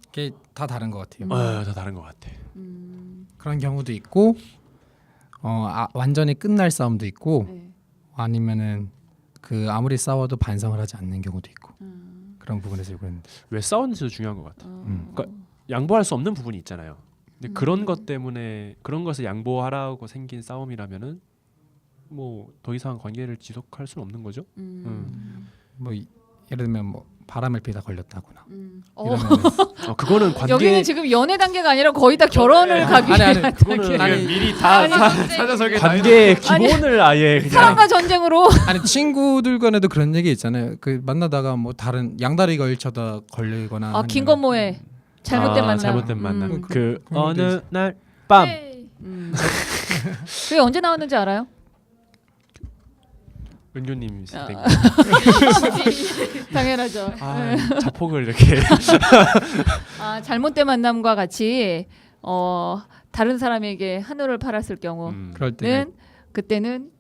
그게 다 다른 것 같아요. 다 다른 것 같아. 그런 경우도 있고 완전히 끝날 싸움도 있고 네. 아니면은 그 아무리 싸워도 반성을 하지 않는 경우도 있고 그런 부분에서 그랬는데 왜 싸우는지도 중요한 것 같아. 그러니까 양보할 수 없는 부분이 있잖아요. 근데 그런 것 때문에 그런 것을 양보하라고 생긴 싸움이라면은 뭐 더 이상 관계를 지속할 수는 없는 거죠. 뭐 예를 들면 뭐 바람을 피다 걸렸다거나 이러면 그거는 관계 여기는 지금 연애 단계가 아니라 거의 다 결혼을 가기 아니, 위한 그거는 단계. 미리 다 사자설계 관계의 기본을 아예 그냥 사랑과 전쟁으로. 아니 친구들 간에도 그런 얘기 있잖아요. 그 만나다가 뭐 다른 양다리가 일쳐다 걸리거나 김건모의 잘못된 만남. 잘못된 만남. 그 그런 어느 것도 날 밤. 그게 언제 나왔는지 알아요? 은교님 있을 때. 당연하죠. 자폭을 이렇게. 잘못된 만남과 같이 다른 사람에게 한우를 팔았을 경우는 그럴 때는 그때는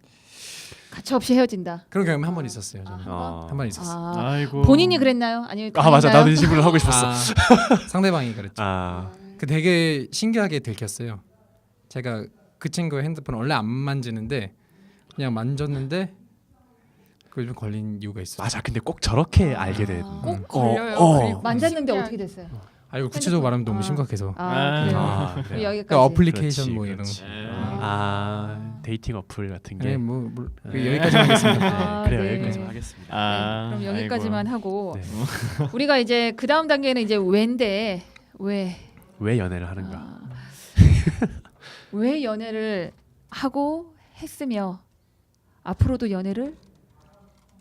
가차없이 헤어진다. 그런 경험이 한 번 있었어요. 저는 아. 한 번 있었어요. 아이고. 본인이 그랬나요? 아니면 맞아. 아닌가요? 나도 이 질문을 하고 싶었어. 상대방이 그랬죠. 그 되게 신기하게 들켰어요. 제가 그 친구의 핸드폰 원래 안 만지는데 그냥 만졌는데 그게 좀 걸린 이유가 있어요. 맞아. 근데 꼭 저렇게 알게 된. 꼭 걸려요. 그리고 만졌는데 신기하게. 어떻게 됐어요? 이거 구체적으로 말하면 너무 심각해서. 그래요. 그래요. 그럼 여기까지. 그러니까 어플리케이션 그렇지, 뭐 이런 그렇지. 거. 데이팅 어플 같은 게. 네, 여기까지 하겠습니다. 그래요. 네. 여기까지만 하겠습니다. 그럼 여기까지만 하고 네. 우리가 이제 그 다음 단계는 이제 왜인데 왜 연애를 하는가? 왜 연애를 하고 했으며 앞으로도 연애를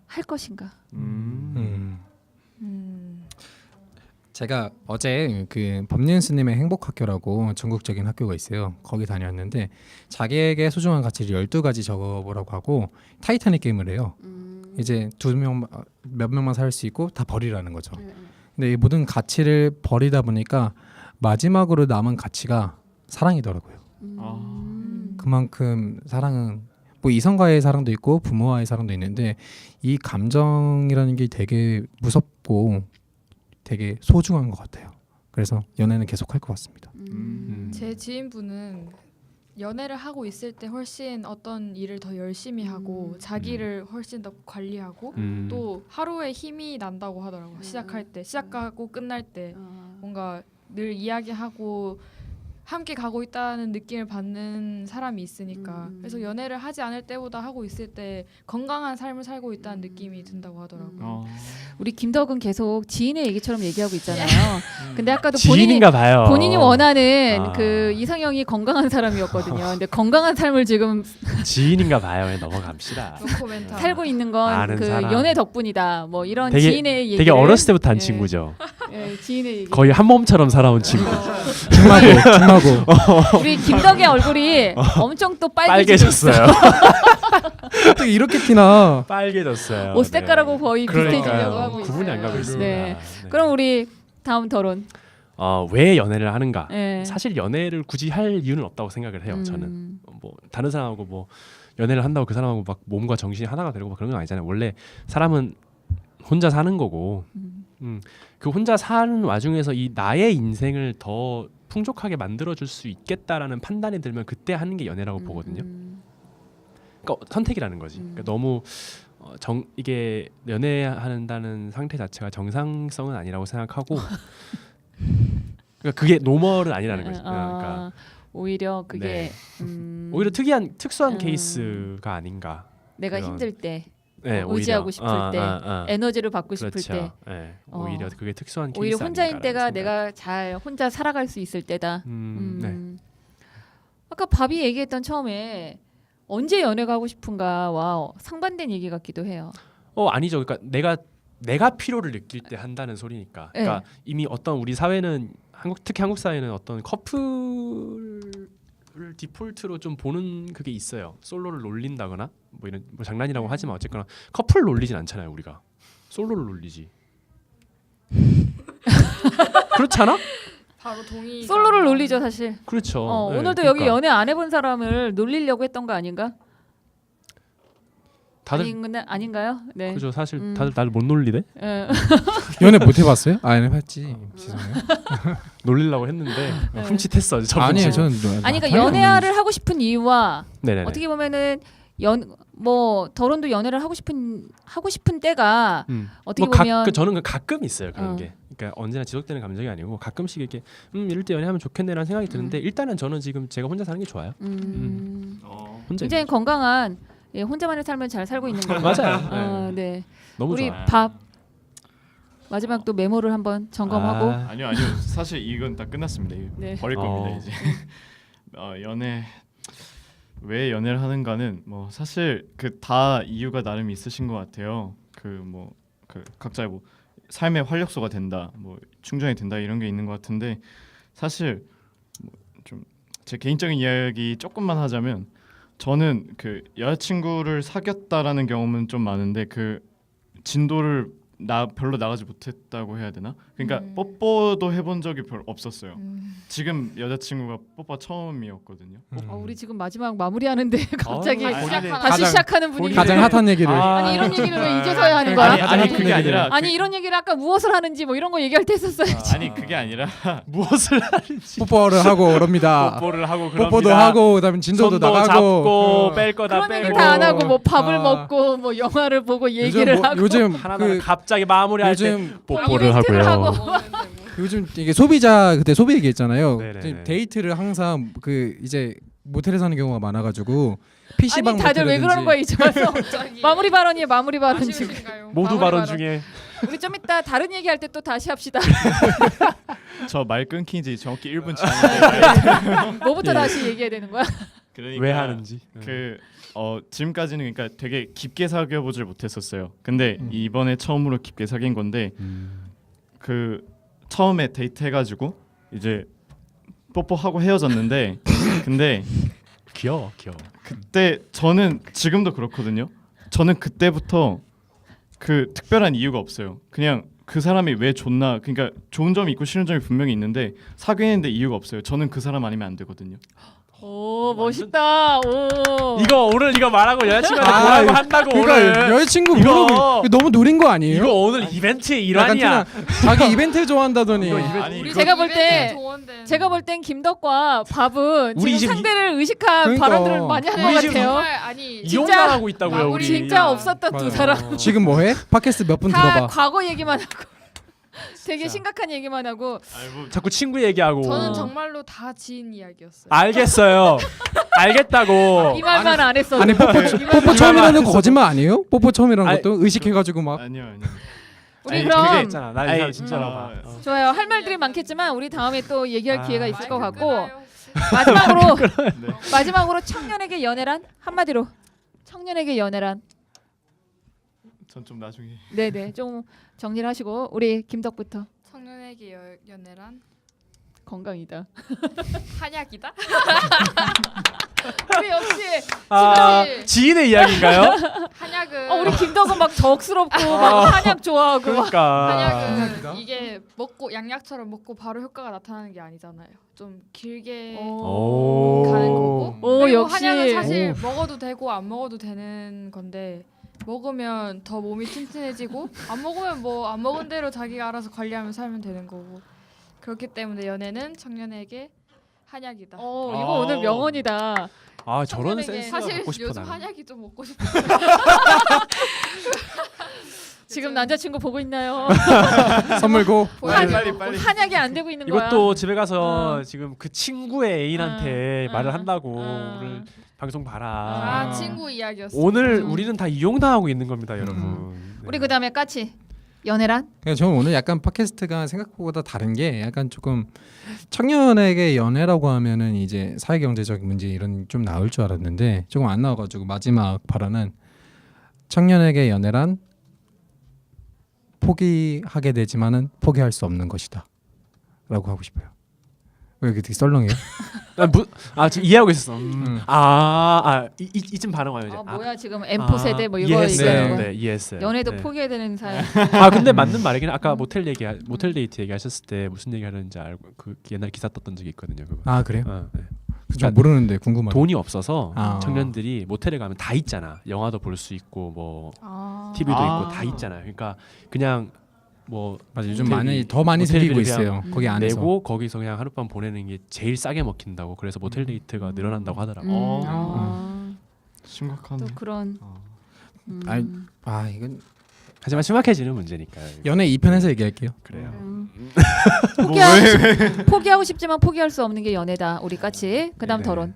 할 것인가? 제가 어제 그 법륜스님의 행복학교라고 전국적인 학교가 있어요. 거기 다녔는데 자기에게 소중한 가치를 12가지 적어보라고 하고 타이타닉 게임을 해요. 이제 몇 명만 살 수 있고 다 버리라는 거죠. 근데 이 모든 가치를 버리다 보니까 마지막으로 남은 가치가 사랑이더라고요. 그만큼 사랑은 뭐 이성과의 사랑도 있고 부모와의 사랑도 있는데 이 감정이라는 게 되게 무섭고 되게 소중한 것 같아요. 그래서 연애는 계속 할 것 같습니다. 제 지인분은 연애를 하고 있을 때 훨씬 어떤 일을 더 열심히 하고 자기를 훨씬 더 관리하고 또 하루에 힘이 난다고 하더라고요. 시작할 때, 시작하고 끝날 때 뭔가 늘 이야기하고 함께 가고 있다는 느낌을 받는 사람이 있으니까 그래서 연애를 하지 않을 때보다 하고 있을 때 건강한 삶을 살고 있다는 느낌이 든다고 하더라고요. 우리 김덕은 계속 지인의 얘기처럼 얘기하고 있잖아요. 근데 아까도 지인인가 봐요. 본인이 원하는 그 이상형이 건강한 사람이었거든요. 근데 건강한 삶을 지금 지인인가 봐요. 넘어갑시다. 노코멘트. 살고 있는 건 아는 그 사람. 연애 덕분이다. 뭐 이런 되게- 지인의 얘기를 되게 어렸을 때부터 한 예. 친구죠. 예, 지인의 얘기. 거의 한 몸처럼 살아온 친구. 중마고 우리 김덕의 얼굴이 엄청 또 빨개졌어요. 어떻게 이렇게 티나? 빨개졌어요. 옷 색깔하고 거의 비슷해지려고 그러니까요. 하고 있어요. 구분이 안 가고 있습니다. 네. 네. 그럼 우리 다음 토론. 왜 연애를 하는가? 예. 사실 연애를 굳이 할 이유는 없다고 생각을 해요. 저는 음. 뭐 다른 사람하고 뭐 연애를 한다고 그 사람하고 막 몸과 정신이 하나가 되고 막 그런 건 아니잖아요. 원래 사람은 혼자 사는 거고, 그 혼자 사는 와중에서 이 나의 인생을 더 풍족하게 만들어줄 수 있겠다라는 판단이 들면 그때 하는 게 연애라고 보거든요. 그러니까 선택이라는 거지. 그러니까 너무 이게 연애한다는 상태 자체가 정상성은 아니라고 생각하고, 그러니까 그게 노멀은 아니라는 거지. 그러니까 오히려 그게 오히려 특수한 케이스가 아닌가. 내가 그런. 힘들 때 네, 의지하고 오히려. 싶을 때 에너지를 받고 싶을 그렇죠. 때 네, 오히려 그게 특수한 케이스 오히려 혼자인 아닌가라는 때가 생각. 내가 잘 혼자 살아갈 수 있을 때다. 네. 아까 밥이 얘기했던 처음에 언제 연애가 하고 싶은가와 상반된 얘기 같기도 해요. 아니죠. 그러니까 내가 필요를 느낄 때 한다는 소리니까. 그러니까 이미 어떤 우리 사회는 특히 한국 사회는 어떤 커플을 디폴트로 좀 보는 그게 있어요. 솔로를 놀린다거나 뭐 이런 뭐 장난이라고 하지만 어쨌거나 커플 놀리진 않잖아요. 우리가 솔로를 놀리지. 그렇잖아? 바로 동의. 솔로를 놀리죠 사실. 그렇죠. 네, 오늘도 그러니까. 여기 연애 안 해본 사람을 놀리려고 했던 거 아닌가? 다들 아닌가요? 네. 그죠. 사실 다들 나를 못 놀리대. 예. 연애 못 해봤어요? 안 해봤지. 죄송해요. 놀리려고 했는데 흠칫했어. 아니에요, 저는 아니 그러니까 연애를 하고 싶은 이유와 네네네. 어떻게 보면은 더론도 연애를 하고 싶은 때가 어떻게 보면 저는 가끔 있어요 그런 어. 게. 그러니까 언제나 지속되는 감정이 아니고 가끔씩 이렇게 이럴 때 연애하면 좋겠네라는 생각이 드는데 일단은 저는 지금 제가 혼자 사는 게 좋아요. 혼자 굉장히 건강한 혼자만의 삶을 잘 살고 있는 거예요. 맞아요. 네. 너무 우리 좋아요. 밥 마지막 또 메모를 한번 점검하고 아니요. 사실 이건 다 끝났습니다. 이거 네. 버릴 겁니다 이제. 연애 왜 연애를 하는가는 뭐 사실 그 다 이유가 나름 있으신 것 같아요. 그 각자의 뭐 삶의 활력소가 된다, 뭐 충전이 된다 이런 게 있는 것 같은데 사실 좀 제 개인적인 이야기 조금만 하자면 저는 그 여자친구를 사귀었다라는 경험은 좀 많은데 그 진도를 별로 나가지 못했다고 해야 되나? 그러니까 뽀뽀도 해본 적이 별로 없었어요. 지금 여자친구가 뽀뽀 처음이었거든요. 우리 지금 마지막 마무리하는데 갑자기 가장- 시작하는 분위기. 가장 핫한 얘기를. 아니 이런 얘기를 왜 이제서야 하는 거야? 아니 그게 아니라 아니 이런 얘기를 아까 무엇을 하는지 뭐 이런 거 얘기할 때 했었어야지. 아니 그게 아니라 무엇을 하는지 뽀뽀를 하고 그럽니다. 뽀뽀를 하고 그럽니다. 뽀뽀도 하고 그다음에 진도도 손도 나가고. 잡고 뺄 거다 그런 얘기 빼고 다 안 하고 뭐 밥을 아. 먹고 뭐 영화를 보고 얘기를 하고 요즘 하나하나 갑자기 마무리할 때 요즘 뽀뽀를 이벤트를 하고요. 요즘 이게 소비자 그때 소비 얘기했잖아요. 네네네. 데이트를 항상 그 이제 모텔에서 하는 경우가 많아가지고 PC방 아니 다들 왜 그러는 거야 이제 와서 마무리 발언이에요 마무리 발언 지금. 모두 발언 중에 우리 좀 이따 다른 얘기할 때 또 다시 합시다. 저 말 끊긴 지 정확히 1분 지났는데 뭐부터 예. 다시 얘기해야 되는 거야? 그러니까 왜 하는지. 그 지금까지는 그러니까 되게 깊게 사귀어 보질 못했었어요. 근데 이번에 처음으로 깊게 사귄 건데 그 처음에 데이트 해가지고 이제 뽀뽀하고 헤어졌는데 근데 귀여워. 그때 저는 지금도 그렇거든요. 저는 그때부터 그 특별한 이유가 없어요. 그냥 그 사람이 왜 좋나, 그러니까 좋은 점이 있고 싫은 점이 분명히 있는데 사귀는데 이유가 없어요. 저는 그 사람 아니면 안 되거든요. 오 멋있다. 오. 이거 오늘 이거 말하고 여자친구한테 아, 뭐라고 이거- 한다고 그러니까 오늘. 여자친구 이거- 물어보 이거 너무 노린 거 아니에요? 이거 오늘 이벤트의 약간 일환이야. 그냥 자기 이벤트 좋아한다더니 이거 이벤트- 아니, 우리 제가 볼 때- 조언된 제가 볼 땐 김덕과 밥은 우리 지금 지금 상대를 의식한 그러니까. 발언들을 많이 한 것 우리 지금 같아요. 정말 아니 이용당하고 있다고요. 우리 우리 진짜 없었던 두 맞아요. 사람 지금 뭐해? 팟캐스트 몇 분 다 들어봐. 과거 얘기만 하고 되게 심각한 얘기만 하고 자꾸 친구 얘기하고. 저는 정말로 다 지인 이야기였어요. 알겠어요. 알겠다고. 이 말만 안 했어. 아니 뽀뽀 처음이라는 거 거짓말 아니에요? 뽀뽀 처음이라는 아니, 것도 의식해가지고 막 아니요. 우리 아니, 그럼 그게 있잖아. 나 이 사람 아니, 진짜로 아, 봐. 좋아요. 할 말들이 많겠지만 우리 다음에 또 얘기할 아, 기회가 있을 것 같고 끊어요. 마지막으로 네. 마지막으로 청년에게 연애란 한마디로 청년에게 연애란 전 좀 나중에. 네네 좀 정리를 하시고 우리 김덕부터 청년에게 연애란 건강이다. 한약이다. 우리 역시 아, 지금- 지인의 이야기인가요? 한약은 우리 김덕은 막 적스럽고 막 한약 좋아하고 막. 그러니까. 한약은 한약이다? 이게 먹고 양약처럼 먹고 바로 효과가 나타나는 게 아니잖아요. 좀 길게 오. 가는 거고. 오, 그리고 역시. 한약은 사실 먹어도 되고 안 먹어도 되는 건데 먹으면 더 몸이 튼튼해지고 안 먹으면 뭐 안 먹은 대로 자기가 알아서 관리하면 살면 되는 거고. 그렇기 때문에 연애는 청년에게 한약이다. 이거 오늘 명언이다. 아 저런 청년에게- 센스가 사실 갖고 싶어 요즘 나는. 한약이 좀 먹고 싶어. 지금 남자친구 보고 있나요? 선물고 빨리. 한약이 안 되고 있는 거야. 이것도 집에 가서 지금 그 친구의 애인한테 응, 말을 응, 한다고 응. 오늘 방송 봐라. 아, 친구 이야기였어. 오늘 우리는 다 이용당하고 있는 겁니다, 여러분. 네. 우리 그다음에 까치 연애란 그러니까 저는 오늘 약간 팟캐스트가 생각보다 다른 게 약간 조금 청년에게 연애라고 하면은 이제 사회경제적 문제 이런 좀 나올 줄 알았는데 조금 안 나와가지고 마지막 발언은 청년에게 연애란 포기하게 되지만은 포기할 수 없는 것이다라고 하고 싶어요. 왜 이렇게 되게 썰렁해요? 지금 이해하고 있었어. 음. 이쯤 반응 와요 이제. 뭐야 지금 M4 세대 뭐 이거 이해했어요. 얘기하는 거야. 네, 이해했어요. 연애도 네. 포기해야 되는 사연. 근데 맞는 말이긴 해. 아까 모텔 데이트 얘기하셨을 때 무슨 얘기하는지 알고 그 옛날 기사 떴던 적이 있거든요. 그거. 아 그래요? 네. 좀 모르는데 궁금하다. 돈이 없어서 아. 청년들이 모텔에 가면 다 있잖아. 영화도 볼 수 있고 뭐 아. TV도 아. 있고 다 있잖아요. 그러니까 그냥 뭐 맞아 요즘 모텔이- 많이 더 많이 생기고 모텔들이 있어요. 거기 안에서. 내고 거기서 그냥 하룻밤 보내는 게 제일 싸게 먹힌다고. 그래서 모텔 데이트가 늘어난다고 하더라고. 심각하네. 또 그런. 아이, 이건 하지만 심각해지는 문제니까요. 연애 2편에서 얘기할게요. 그래요. 포기하고 싶지만 포기할 수 없는 게 연애다. 우리 까치. 그다음 네. 결혼.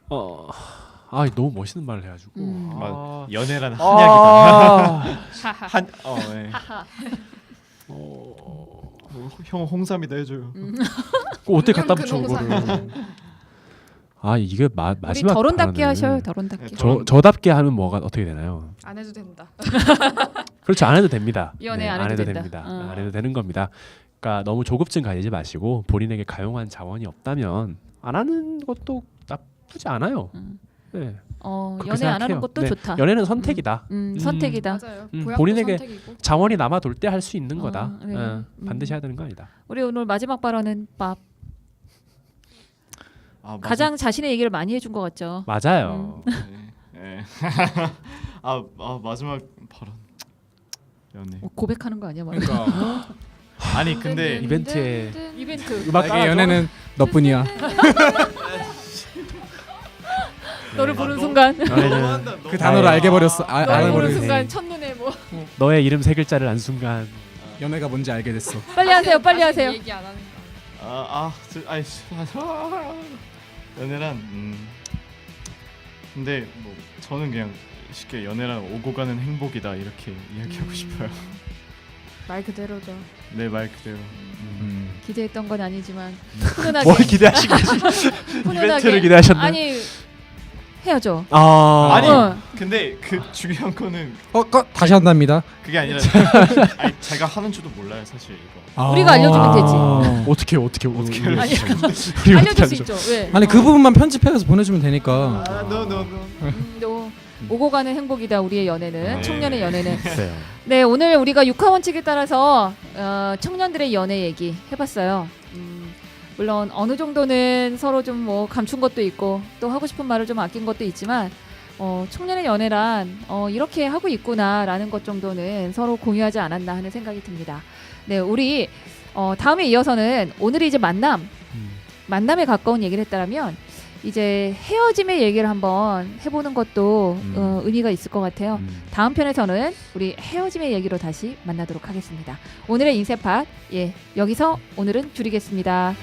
너무 멋있는 말을 해가지고. 연애란 한약이다. 한약이다. 네. 형 홍삼이다 해줘요. 어떻게 갖다 그 붙여 농사. 그거를. 이게 우리 마지막 결혼답게 발언을 하셔요. 결혼답게. 네, 저답게 하면 뭐가 어떻게 되나요? 안 해도 된다. 그렇죠. 안 해도 됩니다. 연애 안 해도 된다. 안 해도 되는 겁니다. 그러니까 너무 조급증 가지지 마시고 본인에게 가용한 자원이 없다면 안 하는 것도 나쁘지 않아요. 네. 연애 그렇게 안 생각해요. 하는 것도 네. 좋다. 연애는 선택이다. 선택이다. 맞아요. 본인에게 본인에게 선택이고. 자원이 남아돌 때 할 수 있는 거다. 네. 반드시 해야 되는 거 아니다. 우리 오늘 마지막 발언은 밥. 맞아. 가장 자신의 얘기를 많이 해준 것 같죠. 맞아요. 네. 마지막 발언. 연애. 고백하는 거 아니야, 막. 그러니까 아니 근데 이벤트에 이벤트. 음악 나에게 연애는 너뿐이야. 너를 보는 순간. 연애는 그 단어를 알게 버렸어. 너를 보는 알아버렸어. 순간 첫눈에 뭐. 너의 이름 세 글자를 안 순간 연애가 뭔지 알게 됐어. 빨리 하세요. 빨리 하세요. 얘기 안 하는 거. 연애란 근데 뭐 저는 그냥 쉽게 연애란 오고 가는 행복이다 이렇게 이야기하고 싶어요. 말 그대로죠. 내 말 그대로. 기대했던 건 아니지만 훈훈하게. 뭘 기대하신 거지? 훈훈하게. 이벤트를 기대하셨나요? 아니 헤어져. 아니 어. 근데 그 중요한 거는 다시 한답니다. 그게 아니라 아니, 제가 하는 줄도 몰라요 사실 이거. 우리가 알려주면 되지. 어떻게 아니, 우리 알려줄 어떻게 수 있죠. 왜? 아니 그 부분만 편집해서 보내주면 되니까. 또 오고 가는 행복이다 우리의 연애는 네. 청년의 연애는. 알죠? 네, 오늘 우리가 6화 원칙에 따라서 청년들의 연애 얘기 해봤어요. 물론 어느 정도는 서로 좀 뭐 감춘 것도 있고 또 하고 싶은 말을 좀 아낀 것도 있지만 청년의 연애란 이렇게 하고 있구나라는 것 정도는 서로 공유하지 않았나 하는 생각이 듭니다. 네, 우리 다음에 이어서는 오늘이 이제 만남에 가까운 얘기를 했다면 이제 헤어짐의 얘기를 한번 해보는 것도 의미가 있을 것 같아요. 다음 편에서는 우리 헤어짐의 얘기로 다시 만나도록 하겠습니다. 오늘의 인쇄팟 여기서 오늘은 줄이겠습니다.